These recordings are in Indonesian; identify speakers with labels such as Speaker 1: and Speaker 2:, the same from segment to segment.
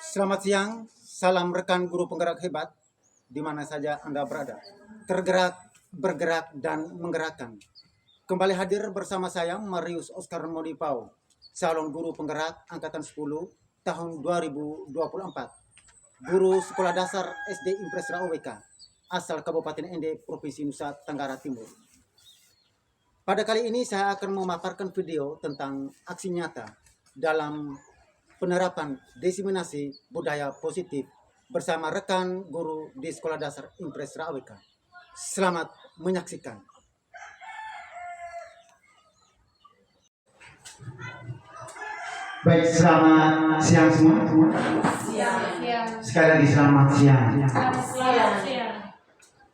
Speaker 1: Selamat siang, salam rekan guru penggerak hebat, di mana saja Anda berada. Tergerak, bergerak, dan menggerakkan. Kembali hadir bersama saya, Marius Oscar Modipau, calon guru penggerak Angkatan 10 tahun 2024. Guru Sekolah Dasar SD Impres Raweka, asal Kabupaten Ende, Provinsi Nusa Tenggara Timur. Pada kali ini saya akan memaparkan video tentang aksi nyata dalam penerapan diseminasi budaya positif bersama rekan guru di Sekolah Dasar Impres Raweka. Selamat menyaksikan.
Speaker 2: Baik, selamat siang semua.
Speaker 3: Siang.
Speaker 2: Sekali lagi selamat siang.
Speaker 3: Selamat siang.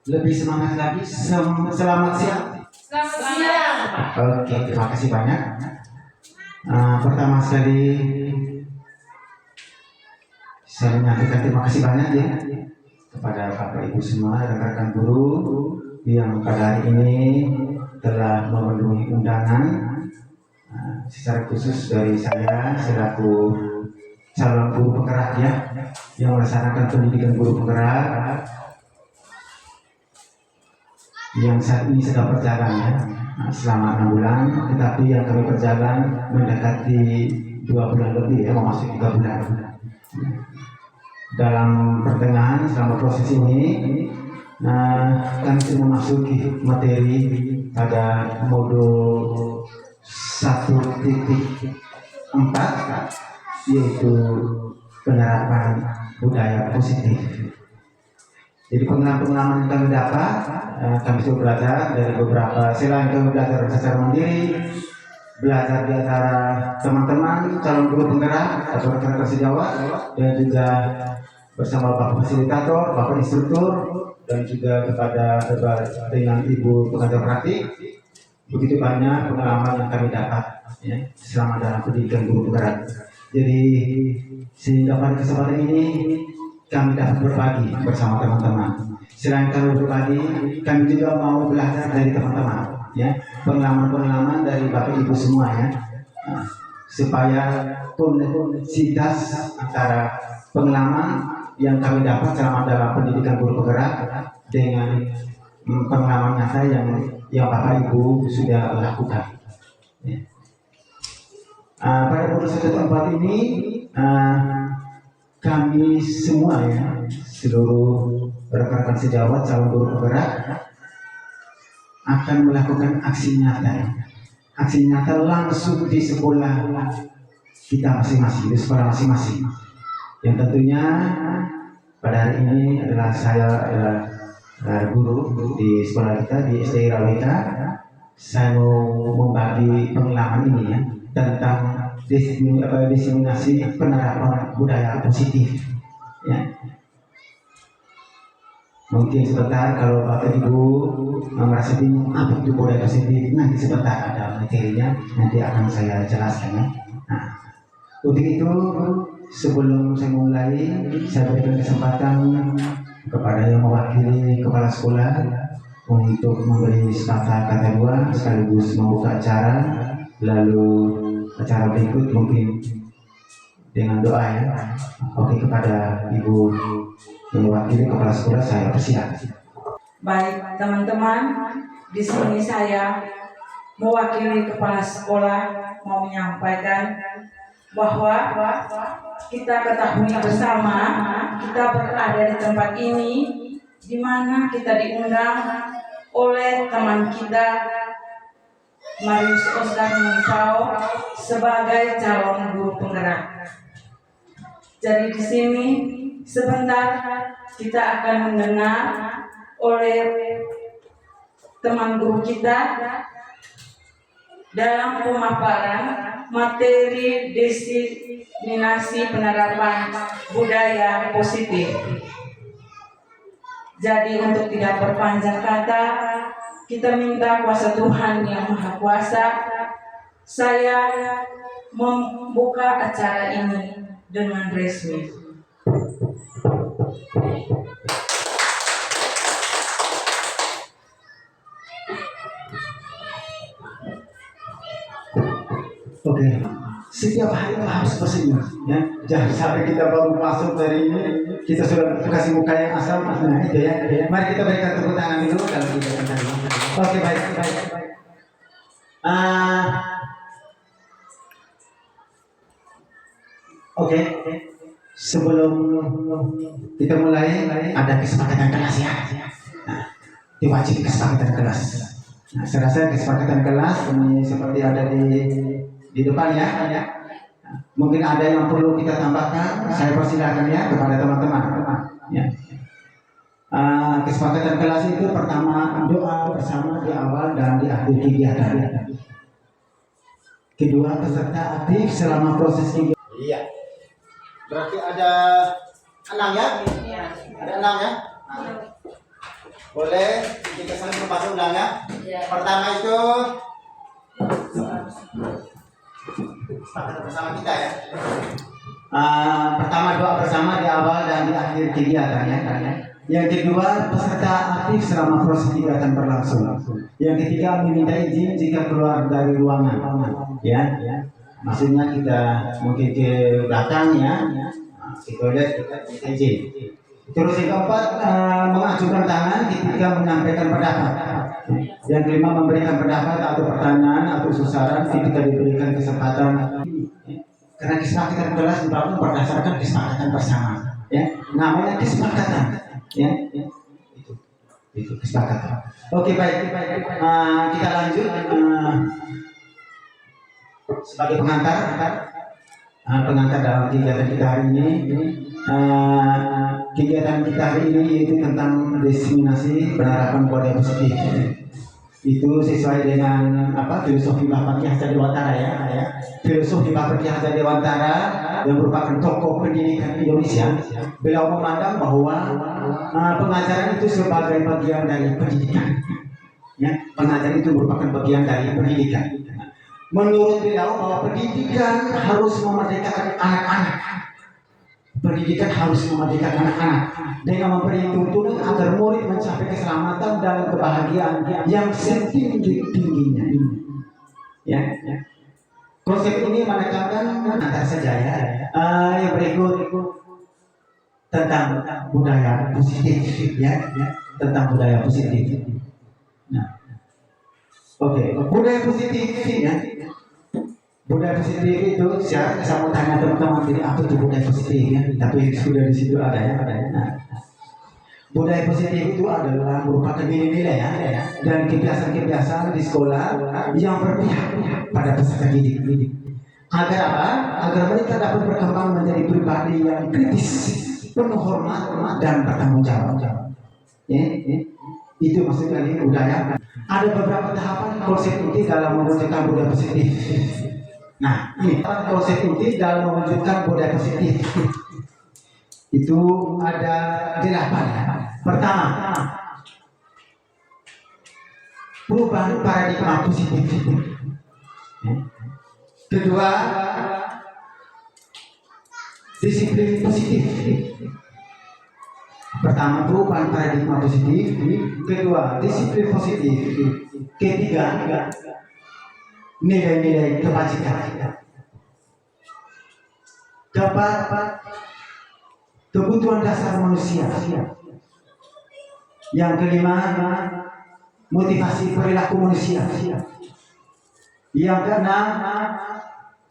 Speaker 2: Lebih semangat lagi, selamat siang.
Speaker 3: Selamat siang.
Speaker 2: Oke, terima kasih banyak. Pertama sekali saya menyampaikan terima kasih banyak ya kepada Bapak Ibu semua, rekan-rekan guru yang pada hari ini telah memenuhi undangan secara khusus dari saya selaku calon guru penggerak ya yang melaksanakan pendidikan guru penggerak yang saat ini sedang berjalan ya selama 6 bulan, tetapi yang kami berjalan mendekati 2 bulan lebih ya, memasuki 3 bulan. Dalam pertengahan selama proses ini kami sudah memasuki materi pada modul 1.4 yaitu penerapan budaya positif. Jadi pengalaman yang kami dapat, kami sudah belajar dari beberapa, selain kami belajar secara mandiri, belajar di antara teman-teman calon guru penggerak atau rekan-rekan sejawat, dan juga bersama Bapak Fasilitator, Bapak Instruktur, dan juga kepada dengan Ibu pengajar praktik. Begitu banyak pengalaman yang kami dapat ya, selama dalam pendidikan guru penggerak. Jadi sehingga pada kesempatan ini kami dapat berbagi bersama teman-teman. Selain kami berbagi, kami juga mau belajar dari teman-teman, ya, pengalaman-pengalaman dari Bapak Ibu semua ya, supaya koneksitas antara pengalaman yang kami dapat selama dalam pendidikan guru penggerak dengan pengalaman nyata yang Bapak Ibu sudah lakukan. Ya. Pada modul 1.4 ini kami semua ya, seluruh rekan-rekan sejawat calon guru penggerak akan melakukan aksi nyata. Aksi nyata langsung di sekolah kita masing-masing, di sekolah masing-masing. Yang tentunya pada hari ini adalah saya guru di sekolah kita di SD Raweka. Saya mau membagi pengalaman ini ya tentang diseminasi penerapan budaya positif ya. Mungkin sebentar kalau Bapak Ibu merasa bingung apa itu budaya positif, nanti sebentar ada materinya, nanti akan saya jelaskan ya. Nah, untuk itu sebelum saya mulai, saya berikan kesempatan kepada yang mewakili kepala sekolah untuk memberi sepatah kata dua sekaligus membuka acara, lalu acara berikut mungkin dengan doa ya. Oke, kepada Ibu yang mewakili kepala sekolah saya persilakan.
Speaker 3: Baik teman-teman, di sini saya mewakili kepala sekolah mau menyampaikan bahwa kita ketahui bersama kita berada di tempat ini di mana kita diundang oleh teman kita Marius Oscar Modipau sebagai calon guru penggerak. Jadi di sini sebentar kita akan mendengar oleh teman guru kita dalam pemaparan materi diseminasi penerapan budaya positif. Jadi untuk tidak berpanjang kata, kita minta kuasa Tuhan yang Maha Kuasa, saya membuka acara ini dengan resmi.
Speaker 2: Oke, setiap hari itu harus bersenyum, ya. Jangan sampai kita baru masuk dari ini kita sudah kasih muka yang asal, nah itu ya. Mari kita berikan tepuk tangan dulu kalau kita akan. Oke, baik. Oke. Sebelum kita mulai ada kesepakatan kelas ya. Nah, diwajib kesepakatan kelas. Nah, saya rasa kesepakatan kelas ini seperti ada di depan ya. Mungkin ada yang perlu kita tambahkan, saya persilakan ya kepada teman-teman. Ya. Kesepakatan kelas itu pertama doa bersama di awal dan di akhir kegiatan. Kedua, peserta aktif selama proses kegiatan. Iya. Berarti ada 6 ya?
Speaker 3: Iya.
Speaker 2: Ada 6 ya? Boleh kita saling membantu undangan. Pertama itu sepakat bersama kita ya. Pertama doa bersama di awal dan di akhir kegiatan ya. Yang kedua peserta aktif selama proses kegiatan berlangsung. Yang ketiga meminta izin jika keluar dari ruangan. Ya. Maksudnya kita mungkin ke belakang ya. Di toilet kita minta izin. Terus yang keempat mengajukan tangan ketika menyampaikan pendapat. Yang kelima memberikan pendapat atau pertanyaan atau saran ketika diberikan kesempatan. Karena kesepakatan kelas dibangun berdasarkan kesepakatan bersama. Ya, namanya kesepakatan. Ya. Itu kesepakatan. Oke baik. Kita lanjut sebagai pengantar dalam kegiatan kita hari ini. Kegiatan kita hari ini yaitu tentang diseminasi penerapan budaya positif. Itu sesuai dengan filosofi Bapak Ki Hajar Dewantara ya. Filosofi Bapak Ki Hajar Dewantara yang merupakan tokoh pendidikan Indonesia. Beliau memandang bahwa pengajaran itu sebagai bagian dari pendidikan. Ya, pengajaran itu merupakan bagian dari pendidikan. Menurut beliau bahwa pendidikan harus memerdekakan anak-anak. Pendidikan harus memerdekakan anak-anak dengan memberi tuntunan agar murid mencapai keselamatan dan kebahagiaan yang setinggi-tingginya. Ya. Konsep ini menekankan antara saja ya. Yang berikut tentang budaya positif ya. Tentang budaya positif. Nah. Oke, budaya positif ya. Budaya positif itu saya mau tanya teman-teman jadi apa itu budaya positif ya, tapi sudah di situ ada ya. Nah, budaya positif itu adalah merupakan nilai-nilai ya dan kebiasaan-kebiasaan di sekolah yang berpihak pada peserta didik. Agar apa? Agar mereka dapat berkembang menjadi pribadi yang kritis, penuh hormat dan bertanggung jawab. Ya. Itu maksudnya ini budaya. Ada beberapa tahapan konsep inti dalam mewujudkan budaya positif. Nah, ini konsep inti dalam mewujudkan budaya positif. Itu ada 8. Pertama, perubahan paradigma positif. Kedua, disiplin positif. Pertama, perubahan paradigma positif. Kedua, disiplin positif. Ketiga, nilai-nilai kebajikan. Keempat, kebutuhan dasar manusia. Yang kelima, motivasi perilaku manusia. Yang keenam,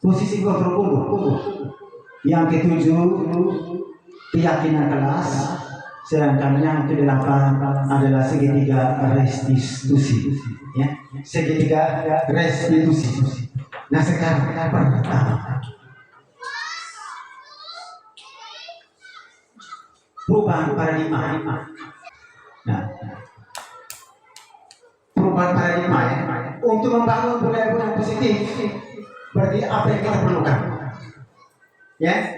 Speaker 2: posisi gotong. Yang ketujuh, keyakinan kelas. Sedangkan yang kedelapan adalah segitiga restitusi, ya, segitiga restitusi. Nah sekarang pertama, perubahan paradigma. Nah, perubahan paradigma ya, untuk membangun budaya positif, berarti apa yang kita perlukan? Ya,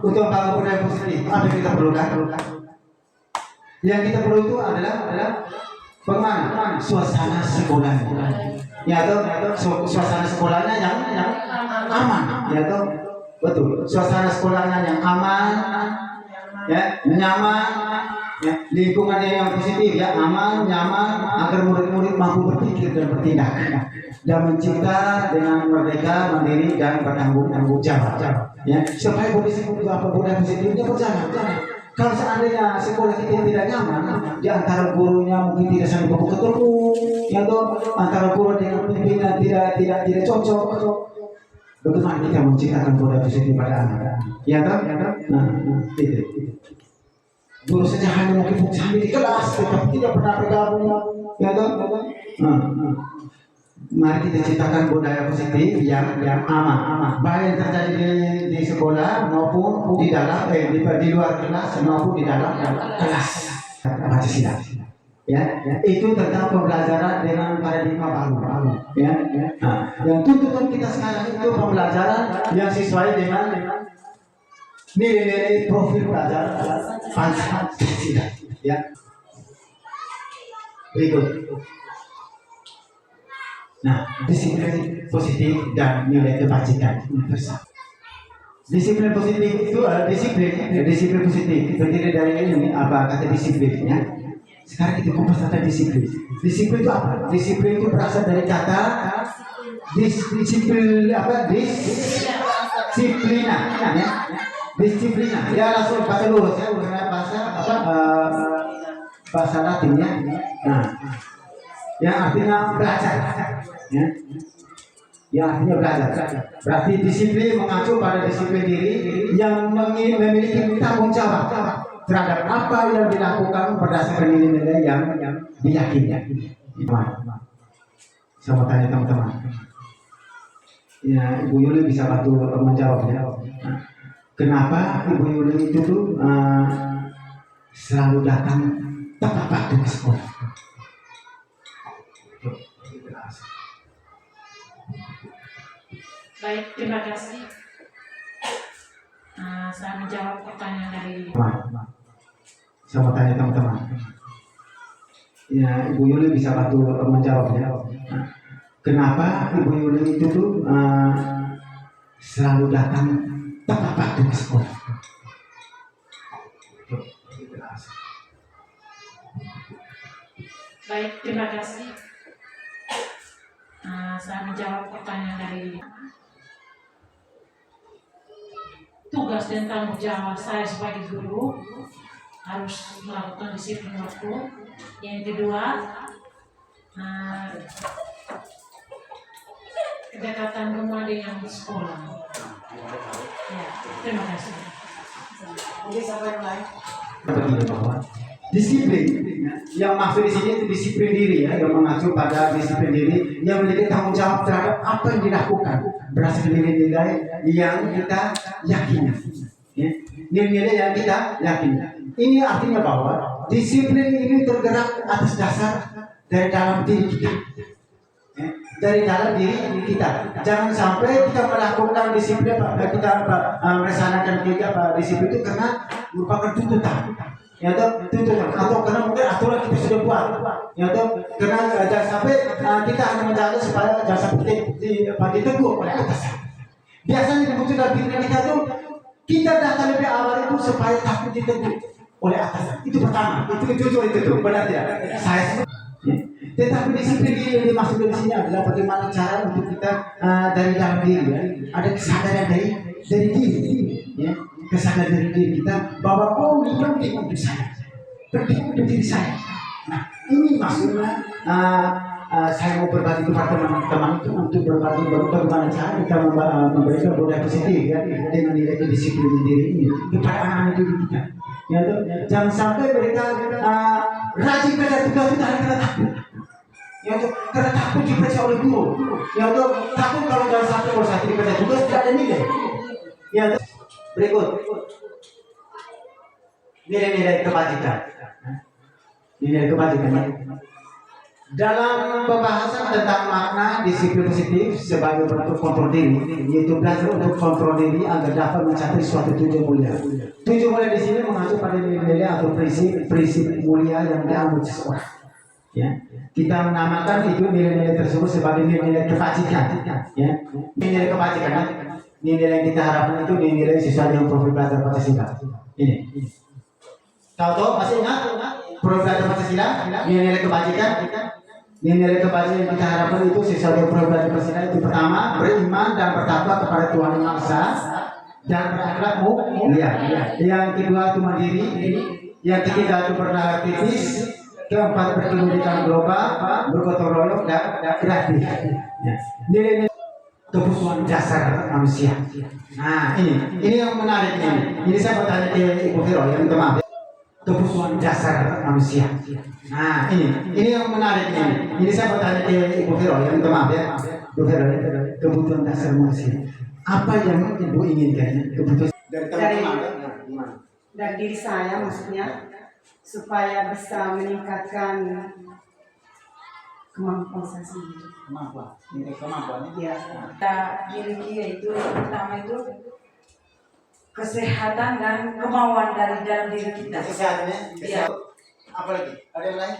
Speaker 2: untuk membangun budaya positif, apa yang kita perlukan? Yang kita perlu itu adalah bagaimana suasana sekolahnya, ya atau suasana sekolahnya yang aman, ya atau betul suasana sekolahnya yang aman, ya nyaman, Ya, lingkungannya yang positif, ya, aman, nyaman, agar murid-murid mampu berpikir dan bertindak dan mencipta dengan merdeka, mandiri dan bertanggung jawab. Ya, supaya budaya positifnya berjalan. Kalau seandainya sekolah kita tidak nyaman, di antara gurunya mungkin tidak saling baku ketemu, ya toh, antara guru dengan pimpinan tidak cocok. Bagaimana kita menciptakan budaya positif pada anak? Ya toh? Nah, itu. Guru saja hanya mungkin bercanda di kelas, tetapi tidak pernah bergabung, ya toh? Mari kita ciptakan budaya positif yang aman, baik yang terjadi di sekolah maupun di dalam di luar kelas maupun di dalam kelas. Pancasila. Ya, itu tentang pembelajaran dengan paradigma baru. Ya. Nah, yang tuntutan kita sekarang itu pembelajaran yang sesuai dengan nilai-nilai profil pelajar Pancasila. Ya. Berikut. Nah, disiplin positif dan nilai kebajikan universal. Disiplin positif itu disiplin positif terdiri dari ini apa kata disiplinnya. Sekarang kita kupas kata disiplin. Disiplin itu apa? Disiplin itu berasal dari kata disiplina, ya. Disiplina. Ya langsung bahasa lurus ya, bukan bahasa Latinnya. Nah, yang artinya belajar, ya. Yang artinya belajar. Berarti disiplin mengacu pada disiplin diri yang memiliki tanggung jawab terhadap apa yang dilakukan berdasarkan nilai-nilai yang diyakini. Saya mau tanya teman-teman. Ya, Ibu Yuli bisa bantu menjawabnya. Kenapa Ibu Yuli itu tuh selalu datang tepat waktu ke sekolah?
Speaker 3: Baik, terima kasih. Saya menjawab pertanyaan dari
Speaker 2: Saya mau tanya teman-teman. Ya, Ibu Yuli bisa bantu menjawabnya. Kenapa Ibu Yuli itu tuh selalu datang tepat waktu ke sekolah?
Speaker 3: Baik, terima kasih. Saya menjawab pertanyaan dari tugas dan tanggung jawab saya sebagai guru harus melakukan disiplin waktu. Yang kedua, kedekatan rumah dengan sekolah. Ya, terima kasih.
Speaker 1: Oke, siapa yang lain?
Speaker 2: Begini bahwa disiplin yang maksud di sini itu disiplin diri ya, yang mengacu pada disiplin diri yang memiliki tanggung jawab terhadap apa yang dilakukan berdasarkan nilai-nilai yang kita yakini. Ya. Nilai-nilai yang kita yakini. Ini artinya bahwa disiplin ini tergerak atas dasar dari dalam diri kita. Ya. Dari dalam diri kita. Jangan sampai kita melakukan disiplin, kita melaksanakan disiplin itu karena merupakan tuntutan. Ya toh, tuntutan atau karena mungkin aturan kita sudah buat. Ya toh, karena jangan sampai kita hanya menjaga supaya jangan sampai ditegur oleh atasan. Biasanya dibutuhkan diri kita tuh kita datang lebih awal itu supaya takut ditegur oleh atasan. Itu pertama. Itu jujur itu tuh, benar tidak? Saya. Tetapi disiplin diri yang dimaksud di sini adalah bagaimana cara untuk kita dari dalam diri, ya. Ada kesadaran dari diri, ya. Kesadaran dari diri kita bahwa ini penting untuk saya, penting untuk diri saya. Nah, ini maksudnya saya mau berbagi kepada teman-teman itu untuk berbagi bagaimana cara kita memberikan budaya positif ya dengan nilai disiplin diri ini kepada anak-anak didik kita. Ya, jangan sampai mereka rajin kerja tugas itu karena takut. Ya, karena takut diperiksa oleh guru. Ya, takut kalau jangan sampai kalau saya kerja tugas tidak ada nilai. Ya, berikut nilai-nilai kebajikan. Nilai kebajikan. Dalam pembahasan tentang makna disiplin positif sebagai bentuk kontrol diri, yaitu belajar untuk kontrol diri agar dapat mencapai suatu tujuan mulia. Tujuan mulia di sini mengacu pada nilai-nilai atau prinsip mulia yang diambil seseorang. Ya, kita menamakan itu nilai-nilai tersebut sebagai nilai-nilai kebajikan. Ya, nilai kebajikan. Nilai yang kita harapkan itu nilai sesuai dengan profil belajar Pancasila. Ini. Tahu masih ingat? Program belajar Pancasila, nilai kebajikan. Nilai kebajikan yang kita harapkan itu sesuai program belajar Pancasila itu pertama beriman dan bertakwa kepada Tuhan Yang Maha Esa dan berakhlak mulia. Yang kedua itu mandiri. Yang ketiga itu bernaktivis. Keempat berkemudian global, bergotong royong dan kreatif. Nilai kebutuhan dasar manusia. Nah ini yang menarik ini. Ini saya bertanya ke Ibu Vero yang minta maaf. Kebutuhan dasar manusia. Nah ini yang menarik ini. Ini saya bertanya ke Ibu Vero yang minta maaf ya. Ibu Vero, kebutuhan dasar manusia. Apa yang Ibu inginkan? Kebutuhan
Speaker 4: dari diri saya maksudnya supaya bisa meningkatkan kemampuan saya sendiri.
Speaker 1: Kemampuan.
Speaker 4: Ya.
Speaker 3: Kita miliki yaitu pertama itu kesehatan dan kemauan dari dalam diri kita.
Speaker 1: Kesehatannya.
Speaker 3: Iya.
Speaker 1: Apa lagi? Ada yang lain?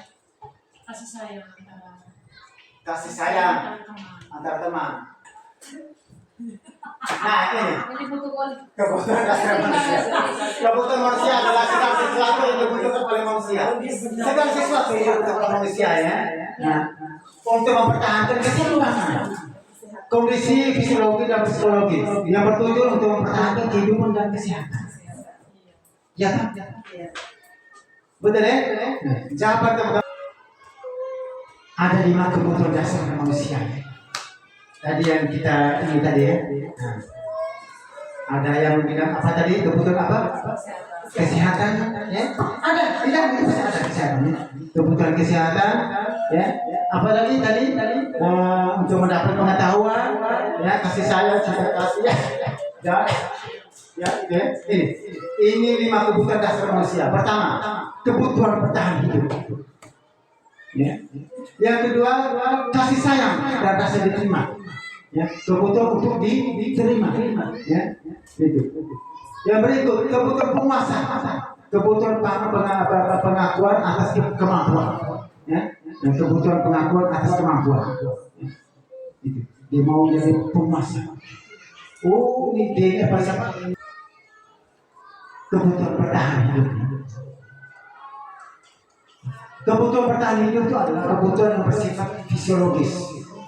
Speaker 5: Kasih sayang
Speaker 1: Kasih sayang antar teman. Nah ini kebutuhan dasar manusia. Kebutuhan manusia adalah segala sesuatu yang dibutuhkan oleh manusia. Segala sesuatu yang dibutuhkan oleh manusia ya. Nah, untuk mempertahankan keseimbangan kondisi fisiologi dan psikologi yang bertujuan untuk mempertahankan kehidupan dan kesehatan. Ya kan? Betul ya? Jawaban teman-teman. Ada 5 kebutuhan dasar manusia. Tadi yang kita ini tadi ya. Nah, ada yang bilang apa tadi kebutuhan apa? Kesehatan ya. Ada, tidak itu ada kesehatan ya. Kebutuhan kesehatan ya. Apalagi tadi untuk mendapat pengetahuan ya, kasih sayang, cinta kasih ya ini 5 kebutuhan dasar manusia. Pertama, kebutuhan bertahan hidup. Ya. Yang kedua, kasih sayang dan rasa diterima. Ya, kebutuhan untuk diterima. Ya, itu. Yang berikut, kebutuhan penguasa. Kebutuhan pengakuan atas kemampuan. Ya, dan kebutuhan pengakuan atas kemampuan. Ya. Itu. Dia mau jadi penguasa. Oh, ini dia apa siapa? Kebutuhan bertahan hidup. Kebutuhan bertahan hidup itu adalah kebutuhan yang bersifat fisiologis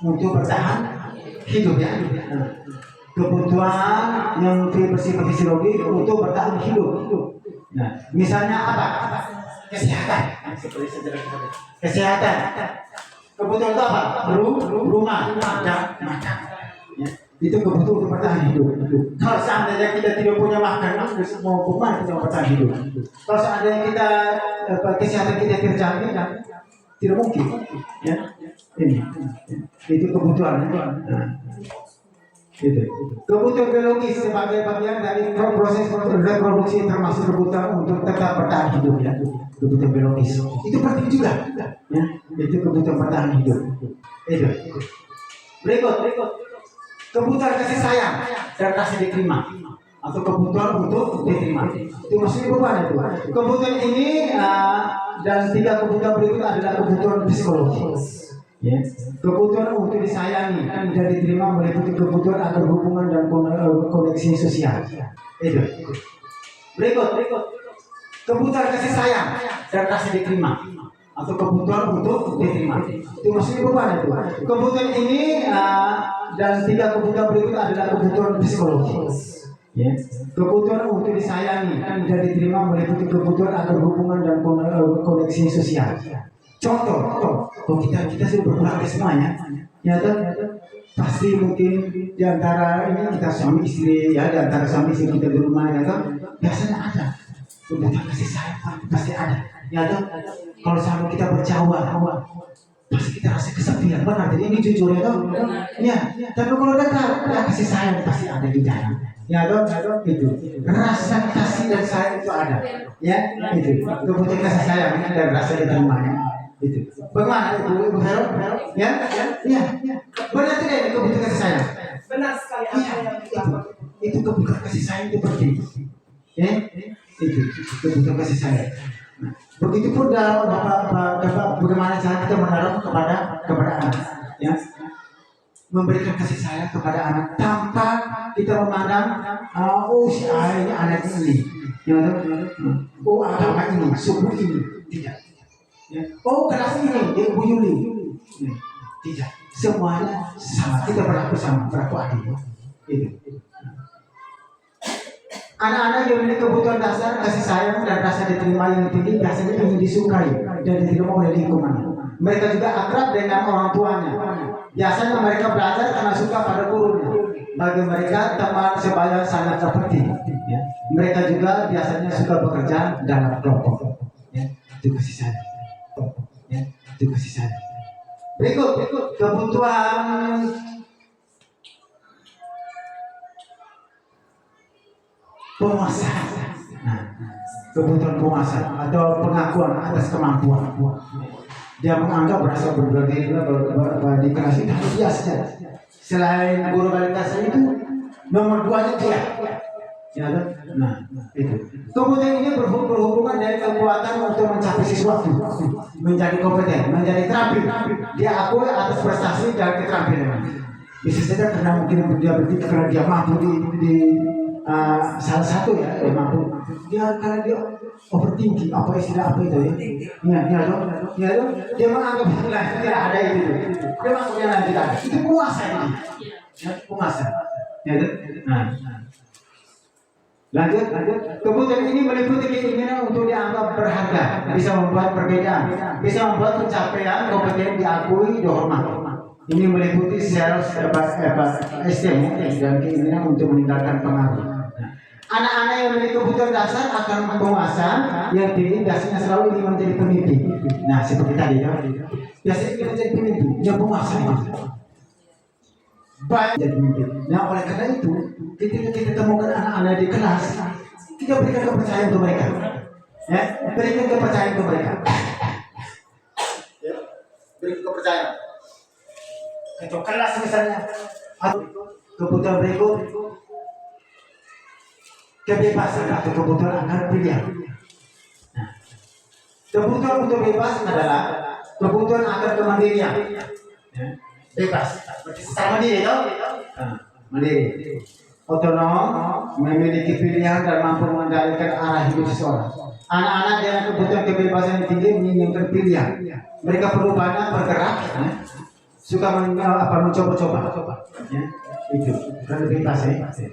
Speaker 1: untuk bertahan hidup ya. Kebutuhan yang bersifat fisiologis untuk bertahan hidup. Nah, misalnya apa? Kesehatan. Kesehatan. Kebutuhan itu apa? Rumah dan makan. Ya. Itu kebutuhan untuk bertahan hidup. Kalau seandainya kita tidak punya makan, mau kemana kita bertahan hidup? Kalau seandainya kita kesehatan kita terjamin, tidak mungkin. Ya, ini itu kebutuhan. Nah, itu kebutuhan biologis sebagai bagian dari proses reproduksi termasuk kebutuhan untuk tetap bertahan hidup ya. Kebutuhan biologis itu penting juga. Ya, itu kebutuhan bertahan hidup. Itu. Berikut. Kebutuhan kasih sayang dan rasa diterima atau kebutuhan untuk diterima itu maksudnya beban itu. Kebutuhan ini dan 3 kebutuhan berikut adalah kebutuhan psikologis. Ya. Kebutuhan untuk disayangi dan diterima meliputi kebutuhan agar hubungan dan koneksi sosial. Itu. Berikut. Kebutuhan kasih sayang dan rasa diterima atau kebutuhan untuk diterima itu maksudnya beban itu. Kebutuhan ini dan 3 kebutuhan berikut adalah kebutuhan psikologis. Ya. Kebutuhan untuk disayangi dan diterima meliputi kebutuhan agar hubungan dan koneksi sosial. Contoh, kalau kita sudah berkeluarga semuanya, ya pasti mungkin di antara ini kita suami istri ya, di antara suami istri kita di rumah ya biasanya ada kebutuhan kasih sayang pasti ada. Ya kalau sama kita berjauhan, pasti kita rasa kesepian, benar. Jadi ini jujur ya toh. Ya, tapi kalau dekat, ya kasih sayang pasti ada di dalam. Ya toh, itu. Rasa kasih dan sayang itu ada. Ya, itu. Kebutuhan kasih sayang dan rasa diterimanya. Itu. Bagaimana Ibu Vero? Ya. Benar tidak ini kebutuhan kasih sayang?
Speaker 4: Benar sekali apa yang dilakukan.
Speaker 2: Itu kebutuhan kasih sayang itu penting. Ya, itu kebutuhan kasih sayang. Nah, begitupun dalam bagaimana cara kita menaruh kepada anak, ya, memberikan kasih sayang kepada anak tanpa kita memandang, si ini anak ini, Ya, oh agama ini, suku ini, tidak. Ya. Oh kelas ini, dia Bu Yuli, ya. Tidak. Semuanya sama, kita berlaku sama, berlaku adil. Itu. Anak-anak yang memiliki kebutuhan dasar, kasih sayang dan rasa diterima yang tinggi biasanya ingin disukai dan diterima oleh lingkungan. Mereka juga akrab dengan orang tuanya. Biasanya mereka belajar karena suka pada gurunya. Bagi mereka teman sebaya sangat penting. Ya. Mereka juga biasanya suka bekerja dalam kelompok. Ya. Itu kasih sayang. Ya. Itu kasih sayang. Berikut kebutuhan penguasa. Nah, kebutuhan penguasa atau pengakuan atas kemampuan. Dia menganggap berasa berbeda di kelas itu harus biasa. Selain guru balita itu, nomor 2 dia. Ya, nah itu. Kebutuhan ini berhubungan dari kekuatan untuk mencapai sesuatu, menjadi kompeten, menjadi terampil. Dia akui atas prestasi dan keterampilan. Bisa saja karena mungkin dia berpikir karena dia mampu di salah satu ya, dia mampu. Dia karena dia overthinking, apa istilah apa itu ya? Dia menganggap tidak ada itu. Dia menganggapnya tidak ada. Itu penguasa ini. Ya, penguasa. Ya, nah. Lanjut. Kebutuhan ini meliputi keinginan untuk dianggap berharga, bisa membuat perbedaan, bisa membuat pencapaian kompeten diakui, dihormati. Ini meliputi self-esteem dan keinginan untuk meninggalkan pengaruh. Anak-anak yang memiliki kebutuhan dasar akan penguasa yang tinggi biasanya selalu ingin menjadi pemimpin. Nah, seperti tadi ya, biasanya ingin menjadi pemimpin, yang penguasa itu. Baik jadi pemimpin. Nah, oleh karena itu, ketika kita temukan anak-anak di kelas, kita berikan kepercayaan untuk mereka. Ya, berikan kepercayaan untuk mereka. Ya, berikan kepercayaan. Ketua kelas misalnya, atau kebutuhan berikut, kebebasan atau kebutuhan akan pilihan. Nah, kebutuhan untuk bebas adalah kebutuhan akan kemandirian. Ya, bebas, secara mandiri, mandiri, otonom, memiliki pilihan dan mampu mengendalikan arah hidup seseorang. Anak-anak dengan kebutuhan kebebasan yang tinggi menginginkan pilihan. Mereka perlu banyak bergerak, suka mencoba-coba, ya, itu karena bebas ya.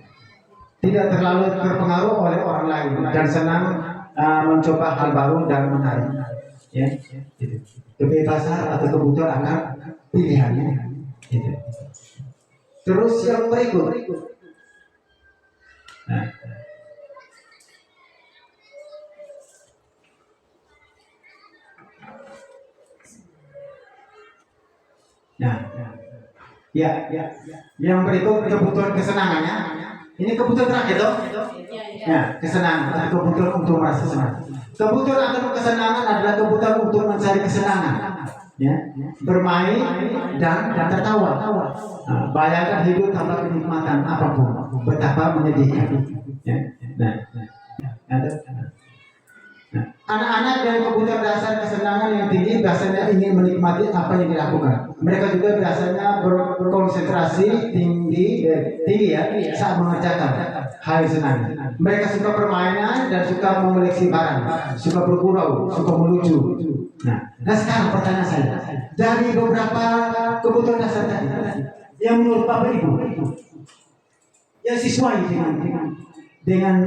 Speaker 2: Tidak terlalu terpengaruh oleh orang lain dan senang mencoba hal baru dan menarik. Ya, gitu. Kebebasan atau kebutuhan akan pilihannya. Gitu. Terus yang berikut. Nah, ya. Yang berikut kebutuhan kesenangannya. Ini kebutuhan terakhir dong. Ya, kesenangan atau kebutuhan untuk merasa senang. Kebutuhan atau kesenangan adalah kebutuhan untuk mencari kesenangan. Ya, bermain dan tertawa. Nah, bayangkan hidup tanpa kenikmatan apapun, betapa menyedihkan. Ya, anak-anak dengan kebutuhan dasar kesenangan yang tinggi biasanya ingin menikmati apa yang dilakukan. Mereka juga biasanya berkonsentrasi tinggi ya saat mengerjakan hal yang senang. Mereka suka permainan dan suka mengoleksi barang, suka bergurau, suka melucu. Nah sekarang pertanyaan saya, dari beberapa kebutuhan dasar tadi, yang menurut Bapak Ibu yang sesuai dengan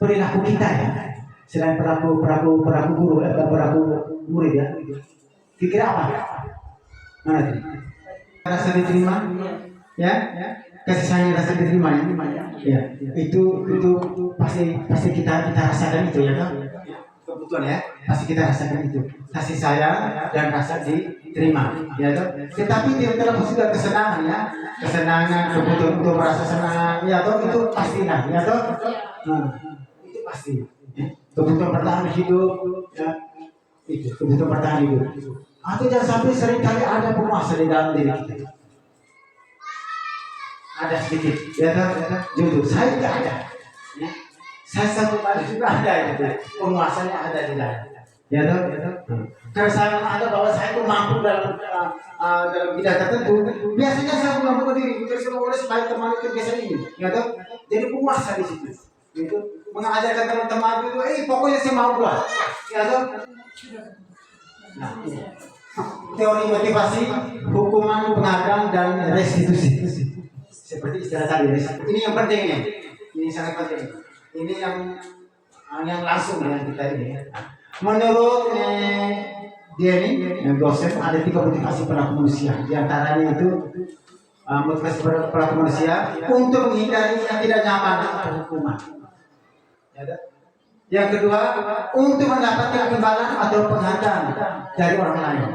Speaker 2: perilaku kita ya, selain perilaku guru atau perilaku murid ya, kira apa? Mana itu? Rasa diterima, ya, kasih sayang rasa diterima ya, itu pasti kita rasakan itu ya kan? Kebutuhan ya, pasti kita rasakan itu, kasih sayang dan rasa diterima, ya kan? Tetapi tidak terlepas juga kesenangan ya, kesenangan, kebutuhan untuk merasa senang, ya toh itu pastilah, ya toh. Pasti kebutuhan bertahan hidup ya, itu kebutuhan bertahan hidup. Atau jangan sampai seringkali ada penguasa di dalam diri kita, ada sedikit ya kan, jujur saya tidak ada ya. Saya satu kali juga ada gitu, penguasanya ada di dalam ya kan. Karena saya menganggap bahwa saya itu mampu dalam bidang tertentu, biasanya saya mengambil diri terus oleh sebagai teman itu biasanya ini ya kan, jadi penguasa di situ.
Speaker 1: Itu mengajarkan teman-teman itu, pokoknya saya mau buat. Ya toh? Nah, ini. Teori motivasi, hukuman, penghargaan, dan restitusi. Seperti istilah tadi, ini yang penting nih. Ini sangat penting. Ini yang langsung dengan kita ini. Menurut dia ini, dosen, ada 3 motivasi perilaku manusia. Di antaranya itu motivasi perilaku manusia untuk menghindari yang tidak nyaman atau hukuman. Yang kedua, untuk mendapatkan imbalan atau penghargaan dari orang lain.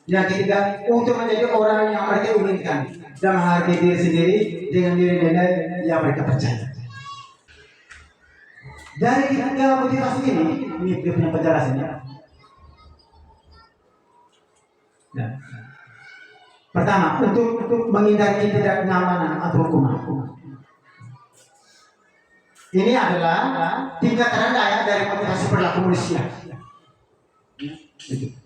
Speaker 1: Yang ketiga, untuk menjadi orang yang mereka inginkan dan menghargai diri sendiri dengan nilai-nilai yang mereka percaya. Dari 3 motivasi ini dia punya penjelasannya. Nah, pertama, untuk menghindari ketidaknyamanan atau hukuman. Ini adalah tingkat rendah ya dari motivasi perilaku manusia.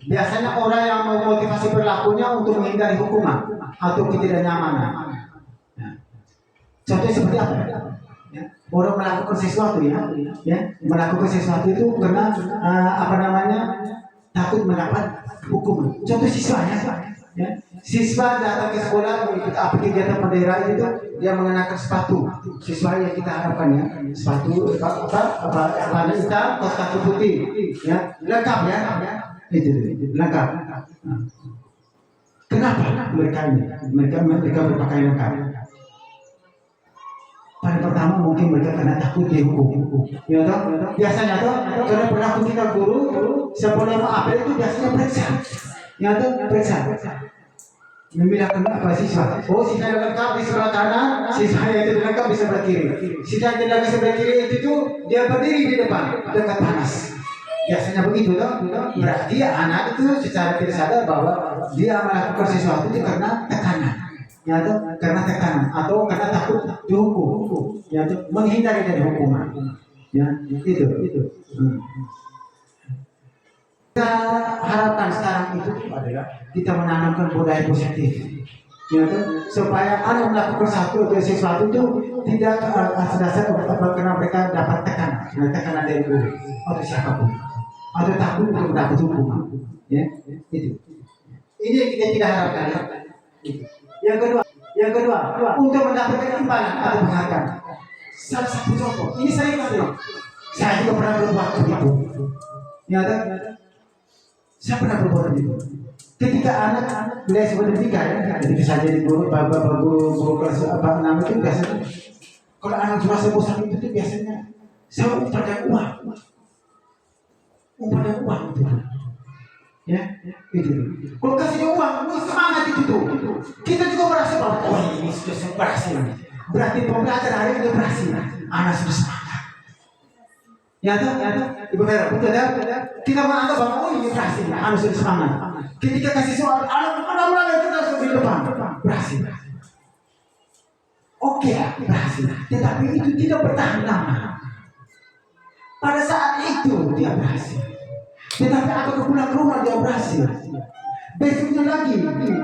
Speaker 1: Biasanya orang yang memotivasi perilakunya untuk menghindari hukuman atau ketidaknyamanan. Contohnya seperti apa? Orang melakukan sesuatu melakukan sesuatu itu karena takut mendapat hukuman. Contoh siswanya, siswa datang ke sekolah mengikuti apa kegiatan pendera itu dia mengenakan sepatu. Siswa yang kita harapkan sepatu apa hitam, kaos kaki putih, lengkap itu lengkap. Kenapa mereka berpakaian lengkap? Pada pertama mungkin mereka karena takut dihukum. Biasanya karena perilaku kita guru sebelum apa itu biasanya periksa. Periksa. Membedakan apa siswa. Siswa yang lengkap di sebelah kanan, siswa yang tidak lengkap di sebelah kiri. Siswa yang tidak di sebelah kiri itu dia berdiri di depan dekat panas. Biasanya begitu berarti anak itu secara tidak sadar bahwa dia melakukan sesuatu itu karena tekanan. Karena tekanan atau karena takut dihukum, menghindari dari hukuman. Itu. Kita harapkan sekarang itu adalah kita menanamkan budaya positif, supaya anak melakukan sesuatu itu tidak atas dasar karena mereka dapat tekanan dari guru atau siapapun, atau takut untuk mendapat hukuman. Itu. Ini yang kita tidak harapkan. Yang kedua, untuk mendapatkan imbalan atau penghargaan. Salah satu contoh, ini saya juga pernah berbuat begitu. Saya pernah berbuat begitu. Ketika anak belajar sebenarnya ketika saya jadi guru kelas itu biasanya kalau anak merasa bosan itu biasanya saya umpankan uang itu. Itu. Kalau kasih dia uang, semangat itu tuh. Kita juga merasa bahwa ini sudah berhasil. Berarti pembelajar hari ini berhasil. Anak sudah semangat. Ibu Vera, betul ya? Kita menganggap bahwa ini berhasil. Anak sudah semangat. Ketika kasih soal, anak kita sudah di depan. Berhasil. Oke, berhasil. Tetapi itu tidak bertahan lama. Pada saat itu dia berhasil. Tetapi apakah pulang ke rumah dia berhasil? Besoknya lagi,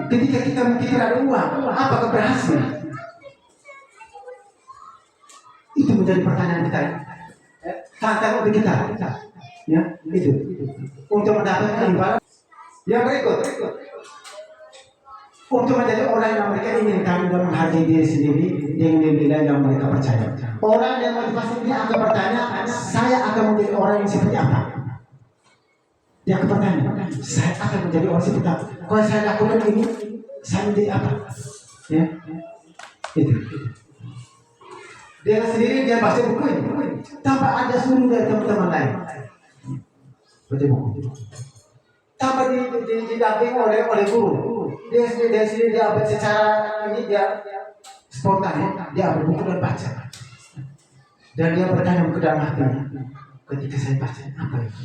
Speaker 1: ketika kita mungkin ada uang, apakah berhasil? Itu menjadi pertanyaan kita. Tantangan untuk kita. Itu. Untuk mendapatkan imbalan. Yang berikut. Untuk menjadi orang yang mereka inginkan dan menghargai diri sendiri dengan nilai yang mereka percaya. Orang yang motivasi dia akan bertanya, saya akan menjadi orang yang seperti apa? Dia akan bertanya, saya akan menjadi orang seperti apa? Kalau saya lakukan ini, saya menjadi apa? Itu. Dia sendiri dia baca buku ini, tanpa ada suruh dari teman-teman lain. Baca buku. Tanpa didampingi oleh guru. Dia sendiri dia ambil secara ini dia spontan dia ambil buku dan baca. Dan dia bertanya ke dalam hatinya, ketika saya baca apa itu?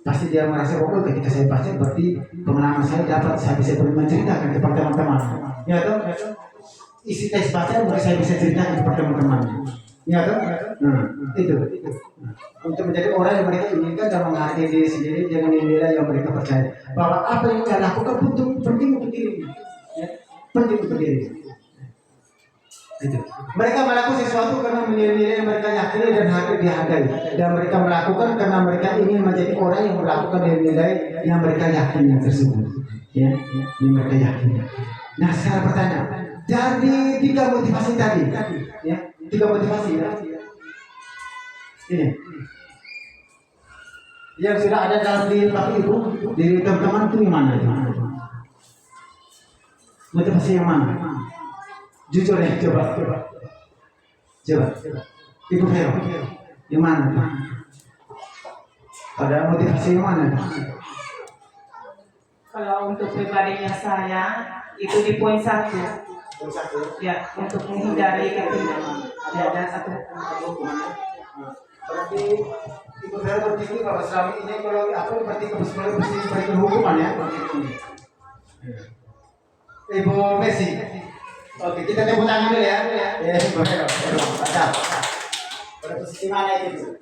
Speaker 1: Pasti dia merasa ketika saya baca berarti pengalaman saya dapat, saya bisa menceritakan kepada teman-teman. Isi teks baca berarti saya bisa ceritakan kepada teman-teman. Itu. Untuk menjadi orang yang mereka inginkan dan menghargai diri sendiri dengan nilai yang mereka percaya bahwa apa yang kita lakukan penting untuk diri. Penting untuk diri.
Speaker 2: Itu. Mereka melakukan sesuatu karena nilai-nilai yang mereka yakini dan dihargai, dan mereka melakukan karena mereka ingin menjadi orang yang melakukan nilai-nilai yang mereka yakini tersebut, ya, yang mereka yakini. Nah, sekarang pertanyaan, dari 3 motivasi tadi, ya, 3 motivasi, ya, ini yang sudah ada dalam diri Bapak Ibu, diri teman-teman itu yang mana? Motivasi yang mana? Jujur ya, coba. Ibu Vero, yang mana? Pada motivasi yang mana?
Speaker 3: Kalau untuk pribadinya saya itu di poin 1, ya, untuk menghindari ketidakadilan atau
Speaker 2: Berarti Ibu Vero berpikir bahwa selama ini kalau aku berarti sebagai hukuman ya. Ibu Messi. Oke, kita tepuk tangan dulu ya. Ya, Ibu Vero. Ada. Pada posisi mana itu?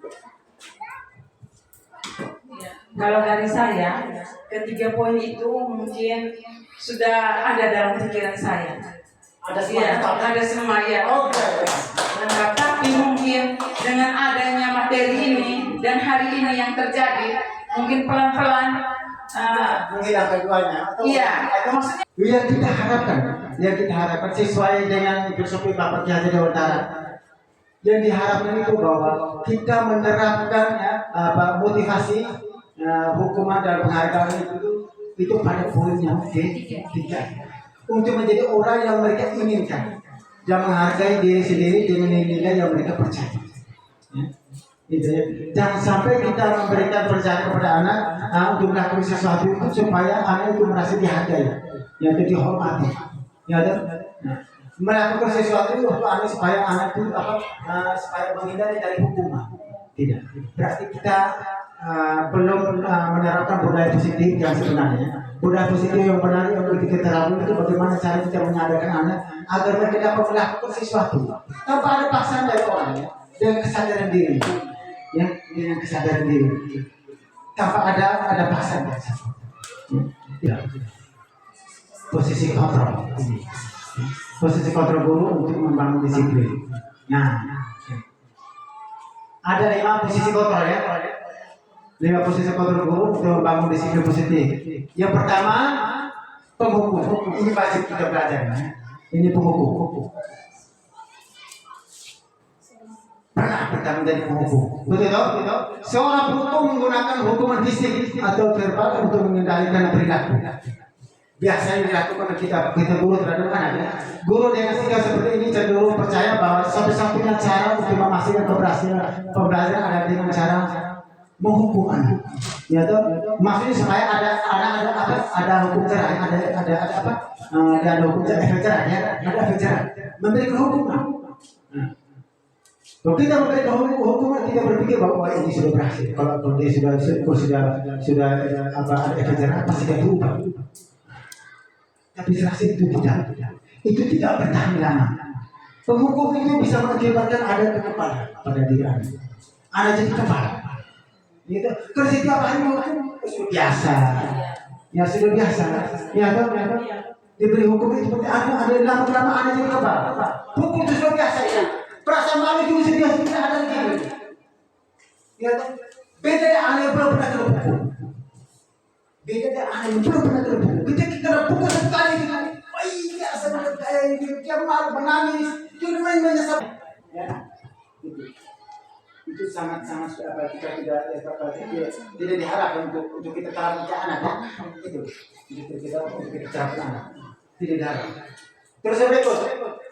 Speaker 3: kalau dari saya, ketiga poin itu mungkin sudah ada dalam pikiran saya.
Speaker 1: Ada
Speaker 3: Iya,
Speaker 1: semangat.
Speaker 3: ada semua ya.
Speaker 1: Oke.
Speaker 3: Lengkap. Tapi mungkin dengan adanya materi ini dan hari ini yang terjadi, mungkin pelan-pelan,
Speaker 1: Menghilangkan keduanya. Atau
Speaker 3: iya, maksudnya
Speaker 2: yang kita harapkan sesuai dengan filosofi Bapak Ki Haji Dewantara. Yang diharapkan itu bahwa kita menerapkan motivasi, hukuman dan penghargaan itu pada poinnya tiga, untuk menjadi orang yang mereka inginkan, yang menghargai diri sendiri dengan nilai yang mereka percaya. Ya. Gitu ya. Jangan sampai kita memberikan percaya kepada anak untuk melakukan sesuatu itu supaya anak itu merasa dihargai, yang dihormati. Ya, nah, melakukan sesuatu itu untuk anak supaya anak itu supaya menghindari dari hukuman. Tidak. Berarti kita belum menerapkan budaya positif yang sebenarnya. Budaya positif yang benar yang kita terapkan itu bagaimana cara kita menyadarkan anak agar mereka dapat melakukan sesuatu tanpa ada paksaan dari orang, ya, dengan kesadaran diri, ya, dengan kesadaran diri, tanpa ada paksaan dari siapa. Ya. Posisi kontrol guru untuk membangun disiplin. Nah, ada 5 posisi kontrol, ya. 5 posisi kontrol guru untuk membangun disiplin positif. Yang pertama, penghukum. Ini wajib kita belajar, ya. Ini penghukum. Pernah kita menjadi penghukum. Betul? Seorang penghukum menggunakan hukuman fisik atau verbal untuk mengendalikan perilaku. Biasanya dilakukan kita guru terhadap anak, ya. Guru dengan sikap seperti ini cenderung percaya bahwa satu-satunya cara untuk memastikan keberhasilan pembelajaran adalah dengan cara menghukum anak. Ya toh, maksudnya supaya ada hukum jerah, ada hukum jerah, efek jerah, ya, ada efek jerah, memberikan hukuman. Kalau kita memberikan hukuman, kita berpikir bahwa ini sudah berhasil. Kalau dia sudah ada efek jerah, pasti dia berubah. Tapi serasi itu tidak bertahan lama. Penghukum itu bisa mengakibatkan ada kekebalan pada diri anak. Anak jadi kebal. Gitu. Kalau setiap hari menghukum sudah biasa. Ya sudah biasa. Ya tahu. Diberi hukum itu seperti ada lama-lama anak jadi kebal. Hukum itu sudah biasa, ya. Perasaan malu juga sudah biasa ada lagi. Ya tahu. Beda dengan anak yang belum pernah terhukum. Beda dengan anak yang belum pernah terhukum. Kita pukul sekali gitu. Iya, sebenarnya dia malu menangis. Dia menyesal. Ya. Itu sangat kita tidak diharapkan untuk kita terapkan ke anak, ya. Itu untuk kita terapkan anak. Tidak diharapkan. Terus berikut,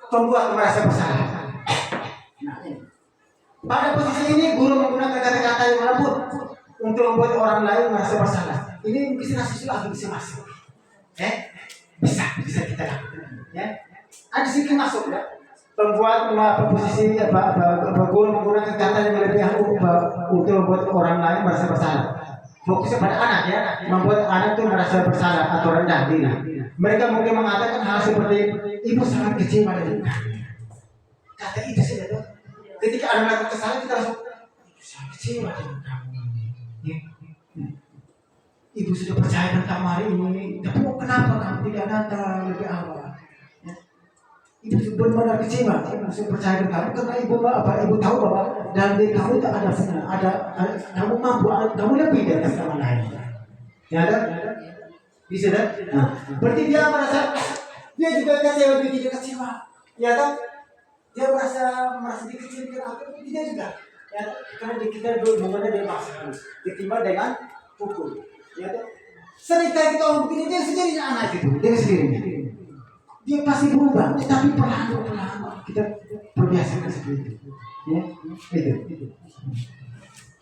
Speaker 2: pembuat merasa bersalah. Nah, ini. Pada posisi ini guru menggunakan kata-kata yang lembut untuk membuat orang lain merasa bersalah. Ini bisa masuk. Bisa kita lakukan, ya. Ada sedikit masuk, ya. Pembuat posisi guru menggunakan kata yang lebih untuk membuat orang lain merasa bersalah. Fokusnya pada anak, ya, membuat anak itu merasa bersalah atau rendah diri. Mereka mungkin mengatakan hal seperti ibu sangat kecewa dengan kami. Kata itu saja, tuh. Ketika anak melakukan kesalahan kita langsung sangat kecewa dengan kamu. Ya. Ibu sudah percaya dengan kamu hari ini, tapi kenapa kamu tidak datang lebih awal? Ya. Ibu benar-benar kecewa, langsung percaya dengan kamu karena ibu tahu bahwa dalam diri kamu itu ada kamu mampu, kamu lebih dari orang lain. Ya ada? Bisa kan? Nah, berarti dia merasa dia juga kecewa, dia tidak kecewa. Ya kan? Dia merasa dikecilkan apa? Dia juga. Ya, karena kita hubungannya dengan masalah, ketimbang dengan pukul. Ya kan? Seringkali kita orang begini dia sendiri anak itu, dia sendiri. Dia pasti berubah, tetapi perlahan-lahan kita terbiasa seperti itu. Ya, itu.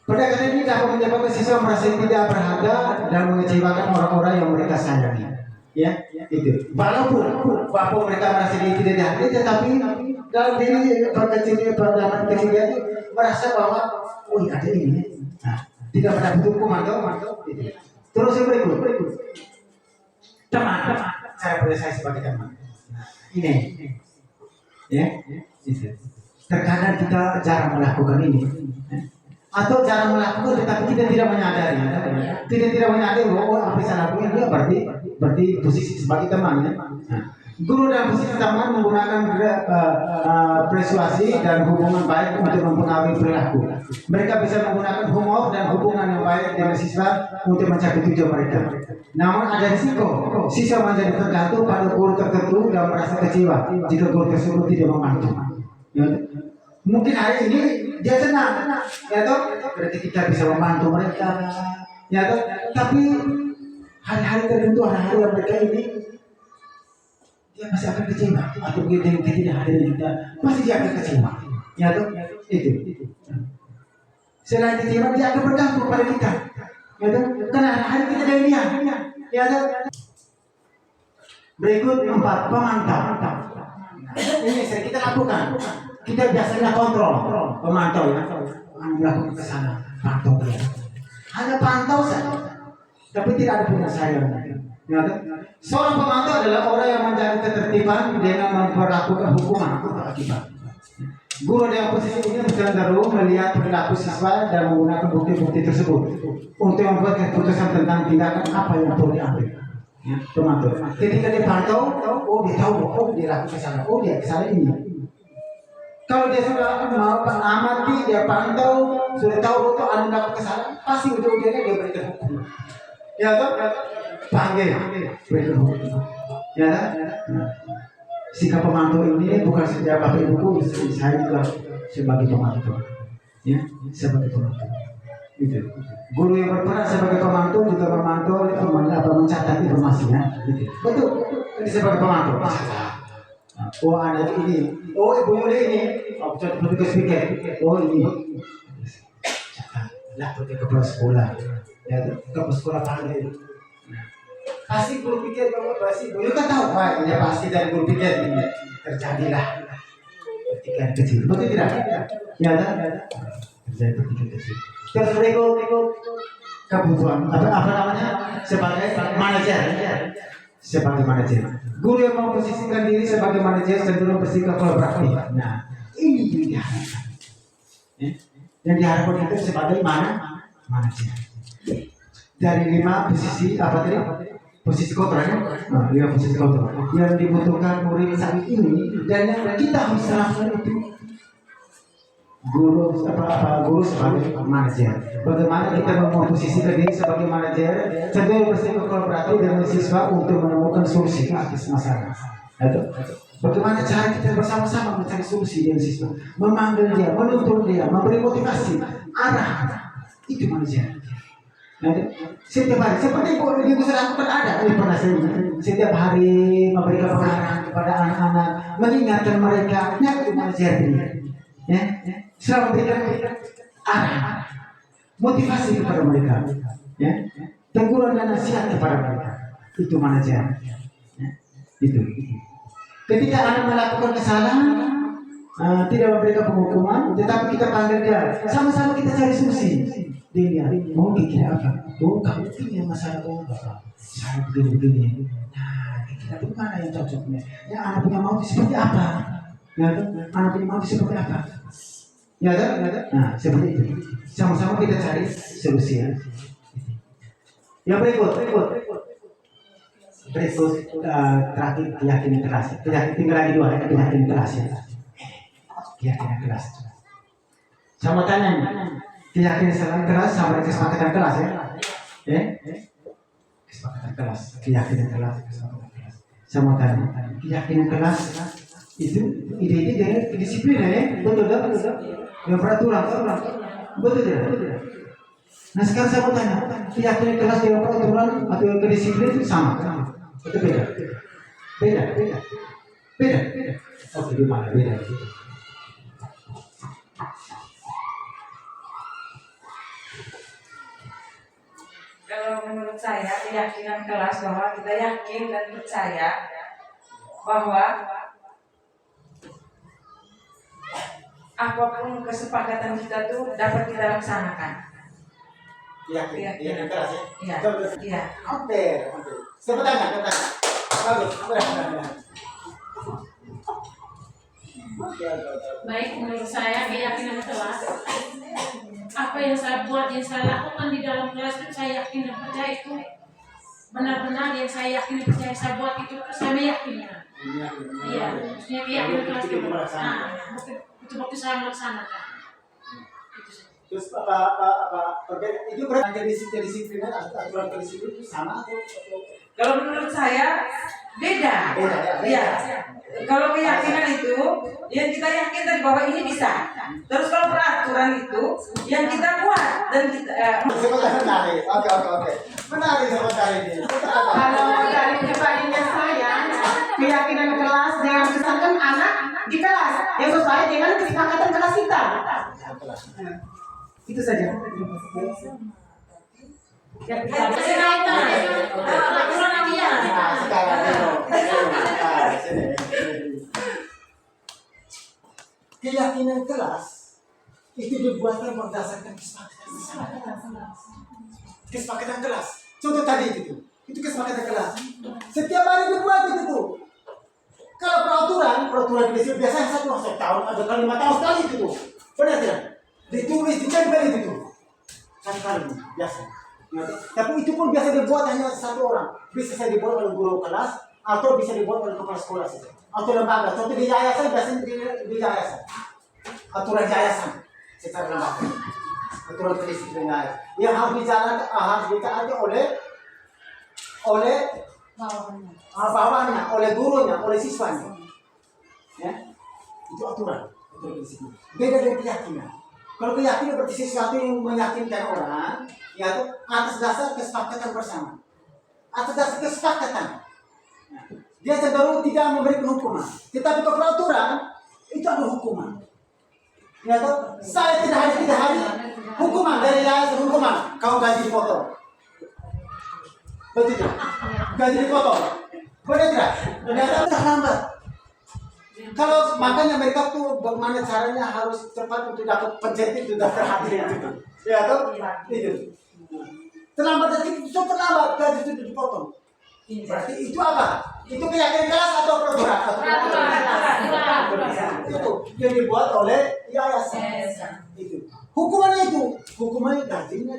Speaker 2: Pada kali ini dapat menyebabkan siswa merasa tidak berharga dan mengecewakan orang-orang yang mereka sayangi. Ya, itu. Walaupun mereka merasa diri tidak dihargai, tetapi dalam diri pada kecilnya itu merasa bahwa, oh ada ini. Nah, tidak mendapat hukuman, itu. Terus yang berikut. Teman. Cara pada saya sebagai teman. Ini, ya, terkadang kita jarang melakukan ini, atau jarang melakukan, tetapi kita tidak menyadari, bahwa apa yang saya lakukan dia berarti posisi sebagai teman. Ya. Guru dan posisi teman menggunakan persuasi dan hubungan baik untuk mempengaruhi perilaku. Mereka bisa menggunakan humor dan hubungan yang baik dengan siswa untuk mencapai tujuan mereka. Namun ada risiko siswa menjadi tergantung pada guru tertentu dan merasa kecewa jika guru tersebut tidak membantu. Ya. Mungkin hari ini dia senang, ya toh, berarti kita bisa membantu mereka, ya toh. Tapi hari-hari tertentu, hari-hari yang mereka ini dia masih akan kecewa atau dengan ketidakhadiran kita masih dia akan kecewa, ya toh, itu. Selain kecewa dia akan bergantung pada kita, ya toh, karena hari kita dari dia, ya toh. Berikut 4 pemantau. Ini sering kita lakukan. Kita biasanya kontrol, pemantau ya, melakukan ke sana, pantau dia. Hanya pantau saja, tapi tidak ada penyelesaian. Ya, seorang pemantau adalah orang yang menjaga ketertiban dengan memperlakukan hukuman atau akibat. Guru dengan posisi ini cenderung melihat perilaku siswa dan menggunakan bukti-bukti tersebut untuk membuat keputusan tentang tindakan apa yang perlu diambil. Ya, pemantau. Ketika dia pantau, oh dia tahu, oh dia lakukan kesalahan, oh dia kesalahan ini. Kalau dia sudah mau mengamati, dia pantau, sudah tahu betul ada melakukan kesalahan, pasti ujung-ujungnya dia berikan hukum. Ya toh? Panggil, berikan hukum. Ya toh? Nah, sikap pemantau ini bukan setiap Bapak Ibuku, saya juga sebagai pemantau. Ya, sebagai pemantau. Itu. Guru yang berperan sebagai pemantau juga memantau mencatat informasinya. Gitu. Betul. Ini sebagai pemantau. Oh anak ini, oh ibu muda ini, oh petugas pikir, oh ini, lah pergi ke sekolah, ya ke sekolah panggil. Pasti guru pikir bahwa pasti guru kan tahu, wah ini pasti dari guru pikir ini terjadilah pertikaian kecil, betul tidak? Ya ada, terjadi pertikaian kecil. Terus berikut kebutuhan apa namanya sebagai manajer. Sebagai manajer, guru yang memposisikan diri sebagai manajer cenderung bersikap kolaboratif. Nah, ini yang diharapkan. Yang diharapkan itu sebagai manajer. Dari 5 posisi apa tadi? Posisi kontrol ya? Nah, 5 posisi kontrol. Yang dibutuhkan murid saat ini dan yang kita harus lakukan itu guru sebagai manajer. Bagaimana kita memposisikan diri sebagai manajer, cenderung bersikap kolaboratif dengan siswa untuk menemukan solusi atas masalah. Bagaimana cara kita bersama-sama mencari solusi dengan siswa, memanggil dia, menuntun dia, memberi motivasi, arah. Itu manajer. Setiap hari, seperti yang saya lakukan ada, pernah saya setiap hari memberikan pengarahan kepada anak-anak, mengingatkan mereka, itu manajer ini. Ya, selalu memberikan arah, motivasi kepada mereka, ya, teguran dan nasihat kepada mereka. Itu manajer. Ya, itu. Ketika anak melakukan kesalahan, tidak memberikan penghukuman, tetapi kita panggil dia, sama-sama kita cari solusi. Dia mau bikin apa? Oh, kamu punya masalah apa? Saya begini. Nah, kita mana yang cocoknya? Ya, anak punya mau seperti apa? Ya, anak punya mau seperti apa? Ya, nah, seperti itu. Sama-sama kita cari solusi ya. Yang berikut. berikut terakhir keyakinan keras. Tinggal lagi 2 hari keyakinan keras ya. Keyakinan keras. Sama tanya, keyakinan keras sama kesepakatan keras ya. Kesepakatan keras, keyakinan keras, kesepakatan keras. Sama tanya, keyakinan keras itu ide dengan kedisiplinan ya, betul tak? Dengan peraturan, betul tidak? Nah sekarang saya mau tanya, keyakinan keras dengan peraturan atau kedisiplinan itu sama? Itu beda. Oke, di mana beda?
Speaker 3: Kalau menurut saya keyakinan kelas bahwa kita yakin dan percaya bahwa apapun kesepakatan kita tuh dapat kita laksanakan.
Speaker 1: Keyakinan keras ya.
Speaker 3: Iya. Iya.
Speaker 1: Hampir. Siapa tanya? Bagus.
Speaker 5: Baik, menurut saya keyakinan kelas, apa yang saya buat, yang saya lakukan di dalam kelas itu saya yakin dan percaya itu benar-benar yang saya yakin dan percaya saya buat itu saya meyakini. Iya, maksudnya keyakinan kelas itu betul-betul saya melaksanakan.
Speaker 1: Terus apa itu berarti disiplinan aturan kedisiplinan itu sama atau
Speaker 3: Kalau menurut saya beda. Iya. Kalau keyakinan itu yang kita yakin tadi bahwa ini bisa. Terus kalau peraturan itu yang kita buat dan kita
Speaker 1: menarik. Oke. Menarik sekali ini.
Speaker 4: Kalau dari pribadinya saya, keyakinan kelas dengan kesadaran anak di kelas yang sesuai dengan kesepakatan kelas kita. Itu saja.
Speaker 1: Keyakinan kelas itu dibuatkan berdasarkan kesepakatan kelas. Contoh tadi itu kesepakatan kelas. Setiap hari dibuat itu tuh. Kalau peraturan biasanya 1 tahun atau 5 tahun sekali itu tuh. Benar tidak? Ditulis ditempel itu tuh. Satu kali biasa. Tapi itu pun biasa dibuat hanya 1 orang. Bisa dibuat oleh guru kelas atau bisa dibuat oleh kepala sekolah saja. Atau lembaga. Contoh di yayasan biasanya di yayasan. Aturan yayasan secara lembaga. Aturan kedisiplinan yang harus dijalankan harus ditaati oleh bawahnya, oleh gurunya, oleh siswanya. Ya, itu aturan disiplin. Beda dengan keyakinan. Kalau keyakinan berarti sesuatu yang meyakinkan orang, yaitu atas dasar kesepakatan bersama, atas dasar kesepakatan. Dia cenderung tidak memberikan hukuman, tetapi kalau peraturan itu ada hukuman. Ya toh, saya tidak hari hukuman dari yayasan hukuman, kau gaji dipotong. Betul tidak? Gaji dipotong. Benar tidak? Ternyata terlambat. Kalau makanya mereka tuh bagaimana caranya harus cepat untuk dapat pencetik itu daftar hadir itu. Ya toh? Itu. Terlambat detik itu terlambat gaji itu dipotong. Berarti itu apa? Itu keyakinan kelas atau peraturan? Itu yang dibuat oleh yayasan. Itu. Hukumannya gajinya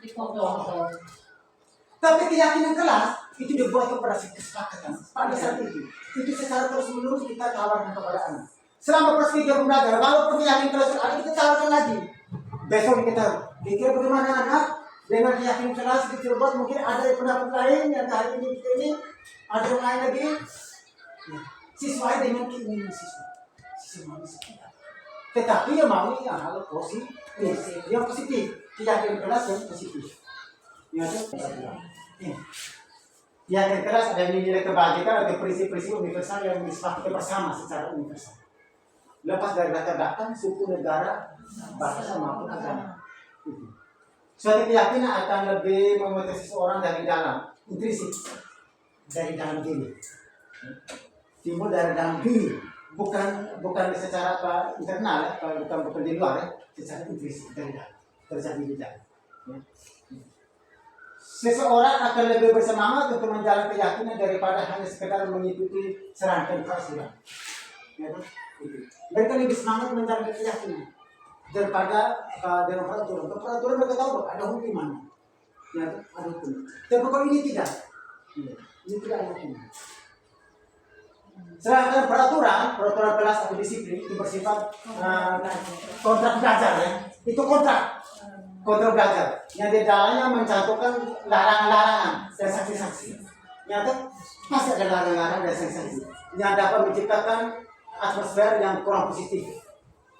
Speaker 1: dipotong. Tapi keyakinan kelas itu dibuat kepada kesepakatan. Pada saat itu secara terus-menerus kita tawarkan kepada anak. Selama persetujuan belajar, walaupun keyakinan kelas ada kita tawarkan lagi. Besok kita pikir bagaimana anak dengan keyakinan kelas kita buat mungkin ada pendapat lain yang hari ini ada yang lain lagi. Ya, sesuai dengan keinginan siswa. Tetapi yang mau yang hal positif, yang positif, keyakinan kelas yang positif. Ya, keyakinan kelas ada nilai kebajikan atau prinsip-prinsip universal yang disepakati bersama secara universal. Lepas dari latar belakang suku, negara, bahasa maupun agama. Suatu keyakinan akan lebih memotivasi seseorang dari dalam, intrinsik, dari dalam diri, timbul dari dalam diri, bukan secara internal, bukan di luar, secara intrinsik dari dalam, terjadi di dalam. Seseorang akan lebih bersemangat untuk menjalankan keyakinan daripada hanya sekedar mengikuti serangkaian peraturan. Mereka lebih semangat menjalankan keyakinan daripada dengan peraturan. Peraturan mereka tahu ada hukuman. Ya, ada hukum. Tapi kalau ini tidak, Ini tidak mungkin. Sedangkan peraturan kelas atau disiplin itu bersifat kontrak belajar ya. Itu kontrak belajar yang di dalamnya mencantumkan larangan-larangan dan sanksi-sanksi. Nyata pasti ada larangan-larangan dan sanksi-sanksi yang dapat menciptakan atmosfer yang kurang positif.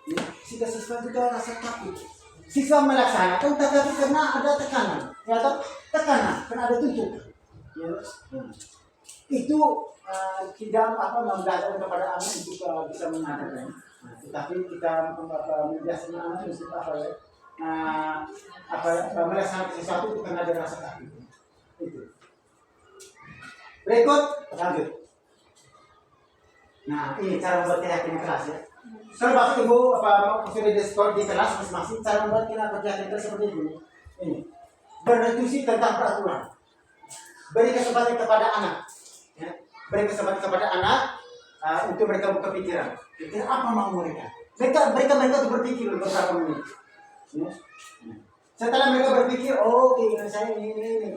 Speaker 1: Ya, siswa juga rasa takut. Siswa melaksanakan tetapi karena ada tekanan, ternyata tekanan, karena ada tuntutan. Ya. Itu tidak membelajar kepada anak untuk bisa mengatakan. Tetapi kita membiasakan anak untuk melaksanakan sesuatu itu karena ada rasa takut. Itu. Berikut lanjut. Nah, ini cara membuat keyakinan kelas ya. Kalau ibu sudah di kelas masing-masing, cara membuat keyakinan kelas seperti ini. Ini berdiskusi tentang peraturan. Beri kesempatan kepada anak. Ya. Beri kesempatan kepada anak untuk mereka buka pikiran. Kira apa mau mereka? Mereka untuk berpikir beberapa menit. Ya. Setelah mereka berpikir, oh keinginan saya ini,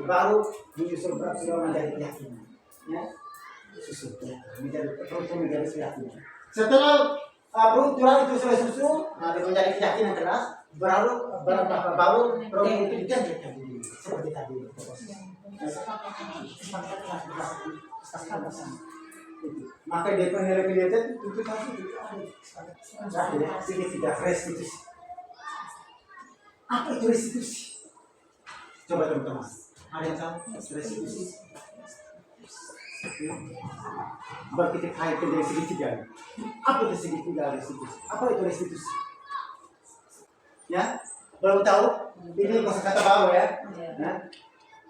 Speaker 1: baru menyusul sudah menjadi keyakinan. Ya. Susul menjadi keyakinan. Setelah peraturan itu sudah susul, menjadi keyakinan keras, baru itu dijanjikan seperti tadi. Maka dia penilaian itu pasti signifikan restitusi. Apa itu restitusi? Coba teman-teman, ada yang tahu restitusi? Berarti kait dengan segitiga. Apa itu segitiga restitusi? Apa itu restitusi? Ya, belum tahu? Ini kosakata baru ya.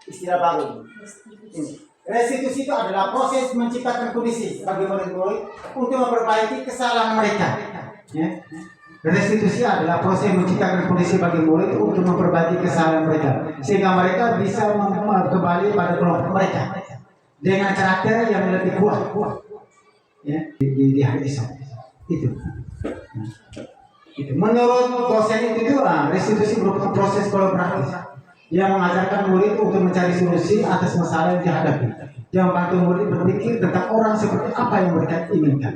Speaker 1: Istilah baru. Restitusi itu adalah proses menciptakan kondisi bagi murid-murid untuk memperbaiki kesalahan mereka. Ya. Restitusi adalah proses menciptakan kondisi bagi murid untuk memperbaiki kesalahan mereka, sehingga mereka bisa kembali pada kelompok mereka dengan karakter yang lebih kuat. Ya, di hari esok itu. Menurut dosen itu restitusi merupakan proses kolaboratif yang mengajarkan murid untuk mencari solusi atas masalah yang dihadapi, yang membantu murid berpikir tentang orang seperti apa yang mereka inginkan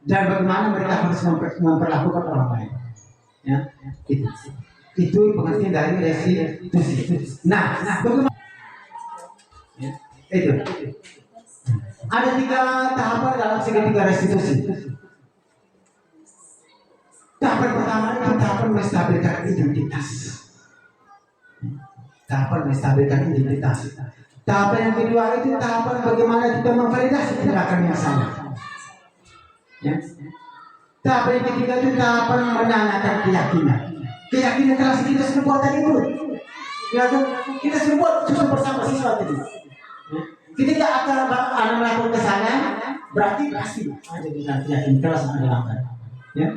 Speaker 1: dan bagaimana mereka harus memperlakukan orang lain. Ya, itu pengertian dari restitusi. Nah, bagaimana? Ya, itu. Ada 3 tahapan dalam segitiga restitusi. Tahapan pertama itu tahapan menstabilkan identitas. Tahapan menstabilkan identitas. Tahapan yang kedua itu tahapan bagaimana kita memvalidasi tindakan yang salah. Ya. Tahapan yang ketiga itu tahapan menanyakan keyakinan. Keyakinan kelas kita sudah buat tadi itu. Ya, kita sudah buat bersama siswa tadi. Ya. Ketika anak melakukan kesalahan, berarti pasti ada di dalam keyakinan kelas ada langkah. Ya.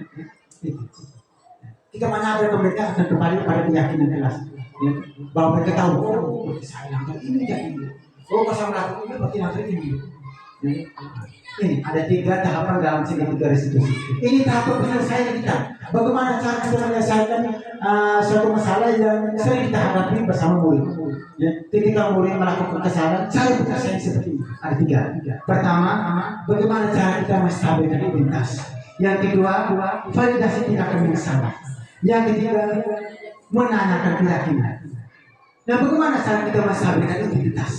Speaker 1: Kita mengajar mereka akan kembali pada keyakinan kelas. Ya. Bahwa mereka tahu, oh, saya langkah ini jadi ini. Oh, pas saya melakukan ini berarti langkah ini. Ya. Ini ada 3 tahapan dalam segitiga restitusi. Ini tahap penyelesaian kita. Bagaimana cara kita menyelesaikan suatu masalah yang sering kita hadapi bersama murid. Ya, ketika murid melakukan kesalahan, cara penyelesaian seperti ini. Ada 3. Pertama, bagaimana cara kita menstabilkan identitas. Yang kedua, validasi tindakan yang salah. Yang ketiga, menanyakan keyakinan. Nah, bagaimana cara kita menstabilkan identitas?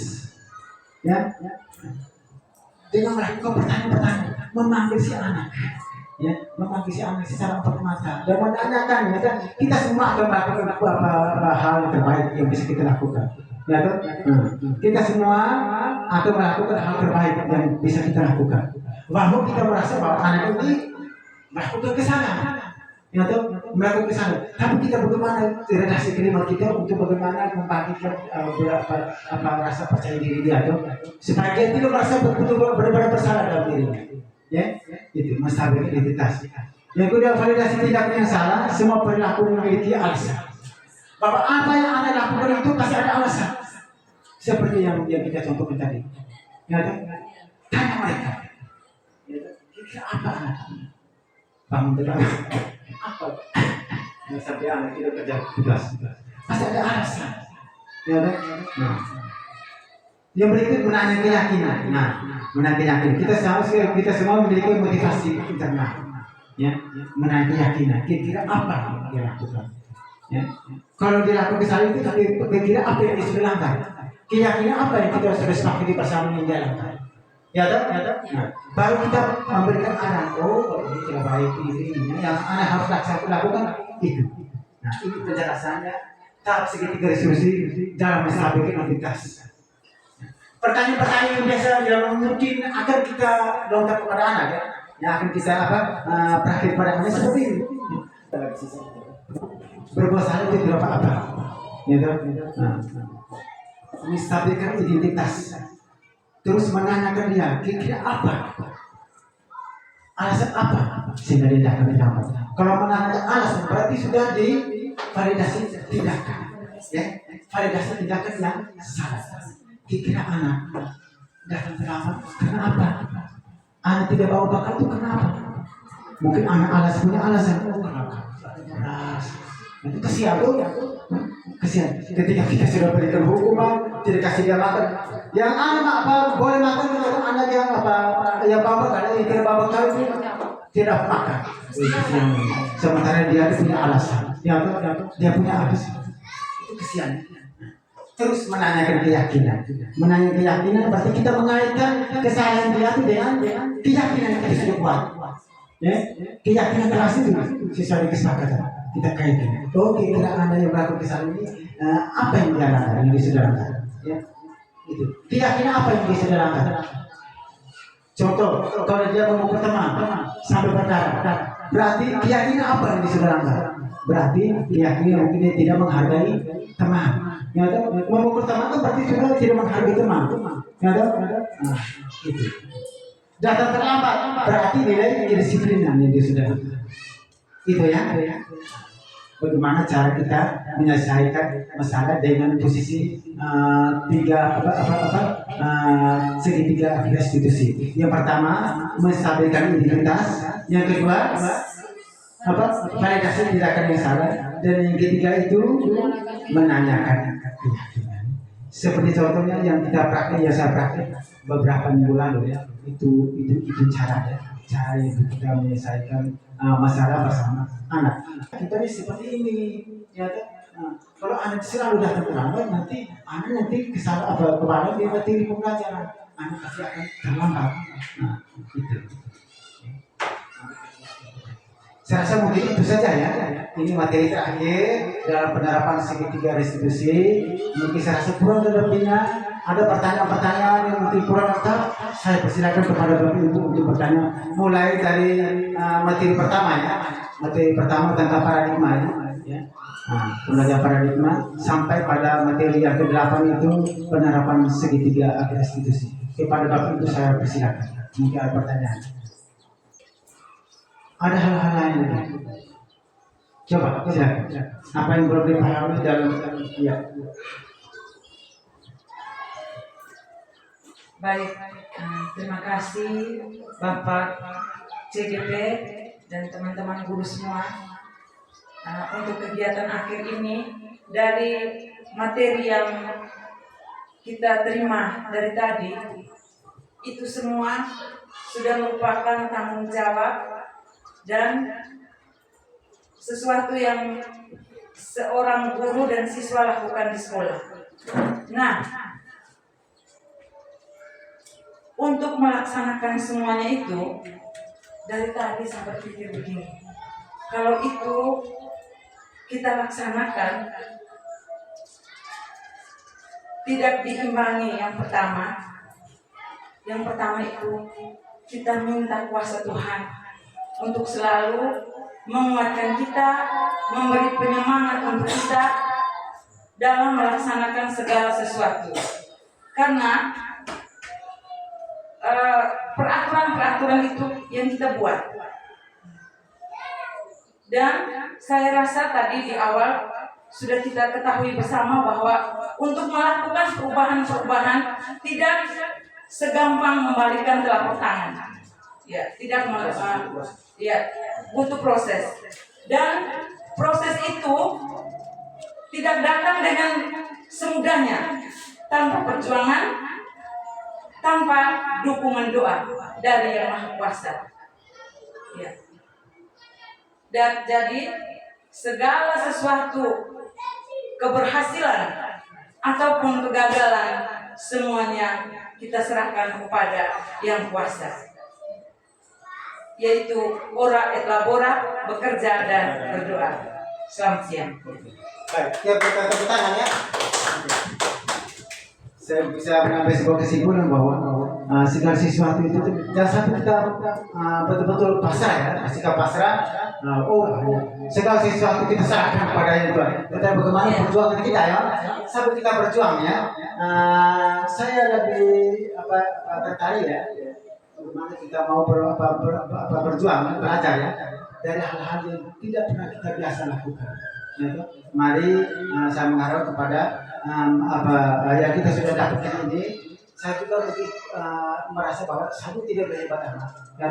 Speaker 1: Ya. Dengan melakukan pertanyaan-pertanyaan, memanggil si anak, ya, memanggil si anak secara empat mata dan menanyakan, ya, kita semua akan melakukan beberapa hal yang terbaik yang bisa kita lakukan, ya, toh? Kita semua akan melakukan hal terbaik yang bisa kita lakukan. Walaupun kita merasa bahwa anak ini melakukan kesalahan, ya, toh? Melakukan kesalahan, tapi kita bagaimana redaksi kalimat kita untuk bagaimana membagikan rasa percaya diri dia, toh? Supaya dia tidak merasa benar-benar bersalah dalam dirinya. Ya, itu masalah identitas. Yang kedua, validasi tindakan yang salah. Semua perilaku memiliki alasan. Bahwa apa yang Anda lakukan itu pasti ada alasan. Seperti yang kita contohkan tadi. Ya, tanya mereka. Kira apa anak? Bangun terus. Apa? Yang sampai anak tidak kerja tugas. Pasti ada alasan. Ya, nah.
Speaker 2: Yang berikut menanya keyakinan. Nah, menanya keyakinan. Kita semua memiliki motivasi internal. Ya, menanya keyakinan. Kira-kira apa yang dia lakukan? Ya. Kalau dia lakukan kesalahan itu, kira-kira apa yang dia sudah lakukan? Keyakinan apa yang kita sudah sepakati bersama yang dia lakukan? Ya tak? Nah, baru kita memberikan arahan. Oh, kalau ini tidak baik ini yang anak harus lakukan itu. Nah, ini penjelasannya tahap segitiga resolusi dalam menstabilkan aktivitas. Pertanyaan-pertanyaan yang biasa yang mungkin akan kita lontar kepada anak ya, yang akan kita praktik pada anak seperti ini. Berbuat salah itu tidak apa-apa. Ya, nah, menstabilkan identitas. Terus menanyakan dia, kira-kira apa? Alasan apa? Sehingga dia akan didapat. Kalau menanyakan alasan, berarti sudah divalidasi tindakan. Ya, validasi tindakan yang salah. Kira-kira anak datang terlambat, kenapa? Anak tidak bawa bakal itu kenapa? Mungkin anak punya alasan. Oh, kenapa? Itu kasihan tuh. Kasihan. Ketika kita sudah berikan hukuman, tidak kasih dia makan. Yang anak boleh makan, kalau anak yang bawa bakal, yang tidak bawa bakal itu tidak makan. Sementara dia punya alasan. Dia punya alasan. Itu kasihan. Terus menanyakan keyakinan. Menanyakan keyakinan berarti kita mengaitkan kesalahan dia itu dengan keyakinan yang kita sudah buat. Ya, keyakinan kelas itu sesuai kesepakatan kita kaitkan. Oh, kira-kira anda yang melakukan kesalahan ini apa yang dia lakukan, yang dia sudah lakukan? Ya, itu. Keyakinan apa yang dia sudah lakukan? Contoh, kalau dia memukul teman sampai berdarah, berarti keyakinan apa yang dia sudah lakukan? Berarti keyakinan mungkin dia tidak menghargai teman. Ya, memukul teman itu berarti sudah tidak menghargai teman. Ya, nah, itu. Datang terlambat berarti nilai kedisiplinan yang dia sudah lakukan. Itu ya. Bagaimana cara kita menyelesaikan masalah dengan posisi segitiga restitusi. Yang pertama menstabilkan identitas, yang kedua validasi tindakan yang salah, dan yang ketiga itu menanyakan keyakinan. Seperti contohnya yang kita praktik, yang saya praktik beberapa minggu lalu ya, itu cara yang kita menyelesaikan masalah bersama anak. Kita ini seperti ini, ya kan? Nah, kalau anak selalu datang terlambat, nanti anak kesalahan kemarin dia materi pembelajaran, anak pasti akan terlambat. Nah, itu. Saya rasa mungkin itu saja ya. Ini materi terakhir dalam penerapan segitiga restitusi. Mungkin saya rasa kurang dan lebihnya. Ada pertanyaan-pertanyaan yang mungkin kurang lengkap, saya persilakan kepada Bapak Ibu untuk bertanya. Mulai dari materi pertama ya. Materi pertama tentang paradigma ya. Nah, belajar paradigma sampai pada materi yang ke-8 itu penerapan segitiga restitusi. Kepada Bapak Ibu saya persilakan. Mungkin ada pertanyaan. Ada hal-hal lain lagi. Coba, silakan. Apa yang perlu dipahami dalam ya.
Speaker 3: Baik, terima kasih Bapak CGP dan teman-teman guru semua untuk kegiatan akhir ini. Dari materi yang kita terima dari tadi, itu semua sudah merupakan tanggung jawab dan sesuatu yang seorang guru dan siswa lakukan di sekolah. Nah, untuk melaksanakan semuanya itu, dari tadi sampai pikir begini, kalau itu kita laksanakan, tidak diimbangi yang pertama itu kita minta kuasa Tuhan untuk selalu menguatkan kita, memberi penyemangat untuk kita dalam melaksanakan segala sesuatu. Karena peraturan-peraturan itu yang kita buat. Dan saya rasa tadi di awal sudah kita ketahui bersama bahwa untuk melakukan perubahan-perubahan tidak segampang membalikkan telapak tangan. Ya, tidak butuh proses. Dan proses itu tidak datang dengan semudahnya. Tanpa perjuangan tanpa dukungan doa dari Yang Maha Kuasa. Ya. Dan jadi segala sesuatu keberhasilan ataupun kegagalan semuanya kita serahkan kepada Yang Kuasa, yaitu ora et labora, bekerja dan berdoa. Selamat siang.
Speaker 2: Baik, tiap kita tepuk tangan ya. Saya bisa mengambil sebuah kesimpulan bahwa segala sesuatu itu jangan sampai kita betul-betul pasrah ya, sikap pasrah. Segala sesuatu kita serahkan kepada yang Tuhan. Tetapi bagaimana perjuangan kita ya, sampai kita berjuang ya. Saya lebih tertarik ya, bagaimana kita mau berjuang, belajar ya dari hal-hal yang tidak pernah kita biasa lakukan. Ya, mari saya mengharap kepada yang kita sudah dapatkan ini, saya juga lebih merasa bahwa saya tidak berhebat amat. Ya,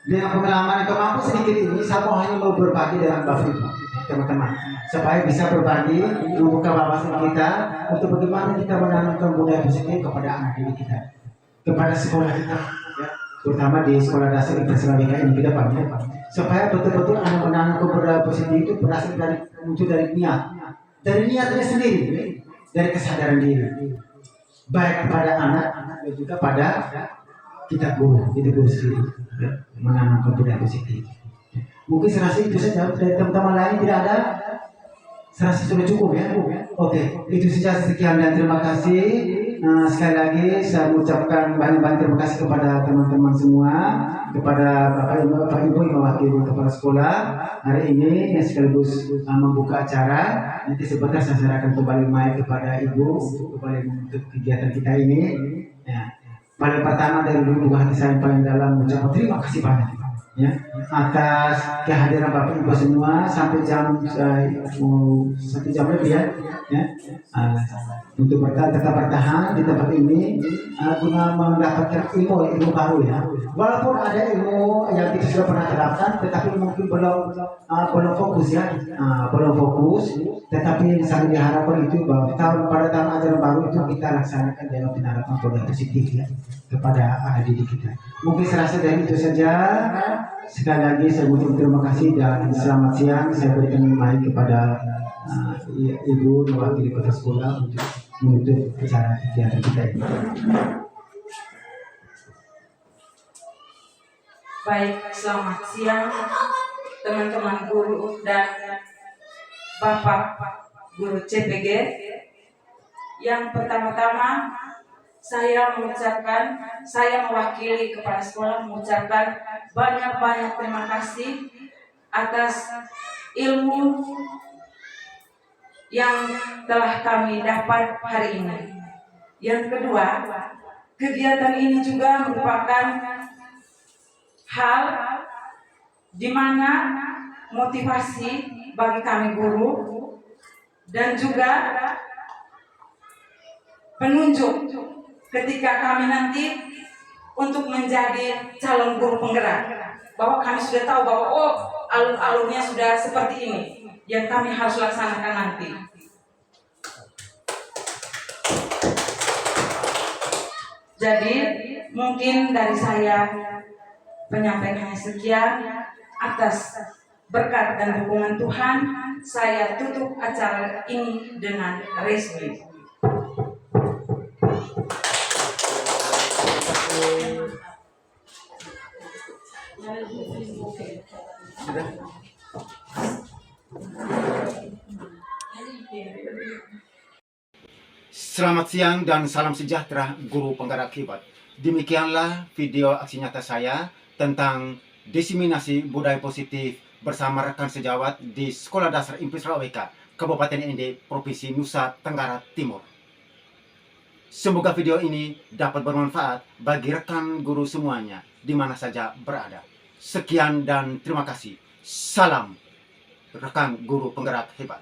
Speaker 2: dengan pengalaman yang kemampu sedikit ini, saya mau hanya mau berbagi dengan Bapak Ibu, teman-teman, supaya bisa berbagi, membuka wawasan kita untuk bagaimana kita menanamkan budaya positif kepada anak didik kita, kepada sekolah kita, ya, terutama di sekolah dasar Impresrawika ini ke depan, ya, supaya betul-betul anak menanamkan budaya positif itu berasal dari muncul dari niatnya sendiri, dari kesadaran diri, baik kepada anak dan juga pada kita guru sendiri, ya, menanamkan budaya positif. Mungkin saya rasa itu saja, dari teman-teman lain tidak ada. Saya rasa sudah cukup ya. Oke, itu saja, sekian dan terima kasih. Sekali lagi saya mengucapkan banyak-banyak terima kasih kepada teman-teman semua, kepada Bapak Ibu yang mewakili kepala sekolah hari ini yang sekaligus membuka acara. Nanti sebentar saya serahkan kembali mic kepada Ibu untuk kembali menutup kegiatan kita ini. Ya. Paling pertama dari lubuk hati saya yang paling dalam mengucapkan terima kasih banyak ya atas kehadiran Bapak Ibu semua sampai jam 1 jam lebih ya. Untuk tetap bertahan di tempat ini guna mendapatkan ilmu baru ya. Walaupun ada ilmu yang kita sudah pernah terapkan, tetapi mungkin belum fokus ya, belum fokus. Tetapi yang sangat diharapkan itu bahwa pada tahun ajaran baru itu kita laksanakan dalam penerapan budaya positif ya kepada anak didik kita. Mungkin saya rasa dari itu saja. Sekali lagi saya mengucapkan terima kasih dan selamat siang. Saya berikan mic kepada Ibu mewakili kepala sekolah untuk menutup acara kegiatan kita ini.
Speaker 3: Baik, selamat siang teman-teman guru dan Bapak Guru CPG. Yang pertama-tama saya mewakili kepala sekolah mengucapkan banyak-banyak terima kasih atas ilmu yang telah kami dapat hari ini. Yang kedua, kegiatan ini juga merupakan hal di mana motivasi bagi kami guru dan juga penunjuk ketika kami nanti untuk menjadi calon guru penggerak, bahwa kami sudah tahu bahwa alur-alurnya sudah seperti ini yang kami harus laksanakan nanti. Jadi mungkin dari saya penyampaian hanya sekian. Atas berkat dan dukungan Tuhan, saya tutup acara ini dengan resmi.
Speaker 1: Selamat siang dan salam sejahtera guru penggerak hebat. Demikianlah video aksi nyata saya tentang diseminasi budaya positif bersama rekan sejawat di Sekolah Dasar Impresrawika, Kabupaten Ende, Provinsi Nusa Tenggara Timur. Semoga video ini dapat bermanfaat bagi rekan guru semuanya di mana saja berada. Sekian dan terima kasih. Salam rekan guru penggerak hebat.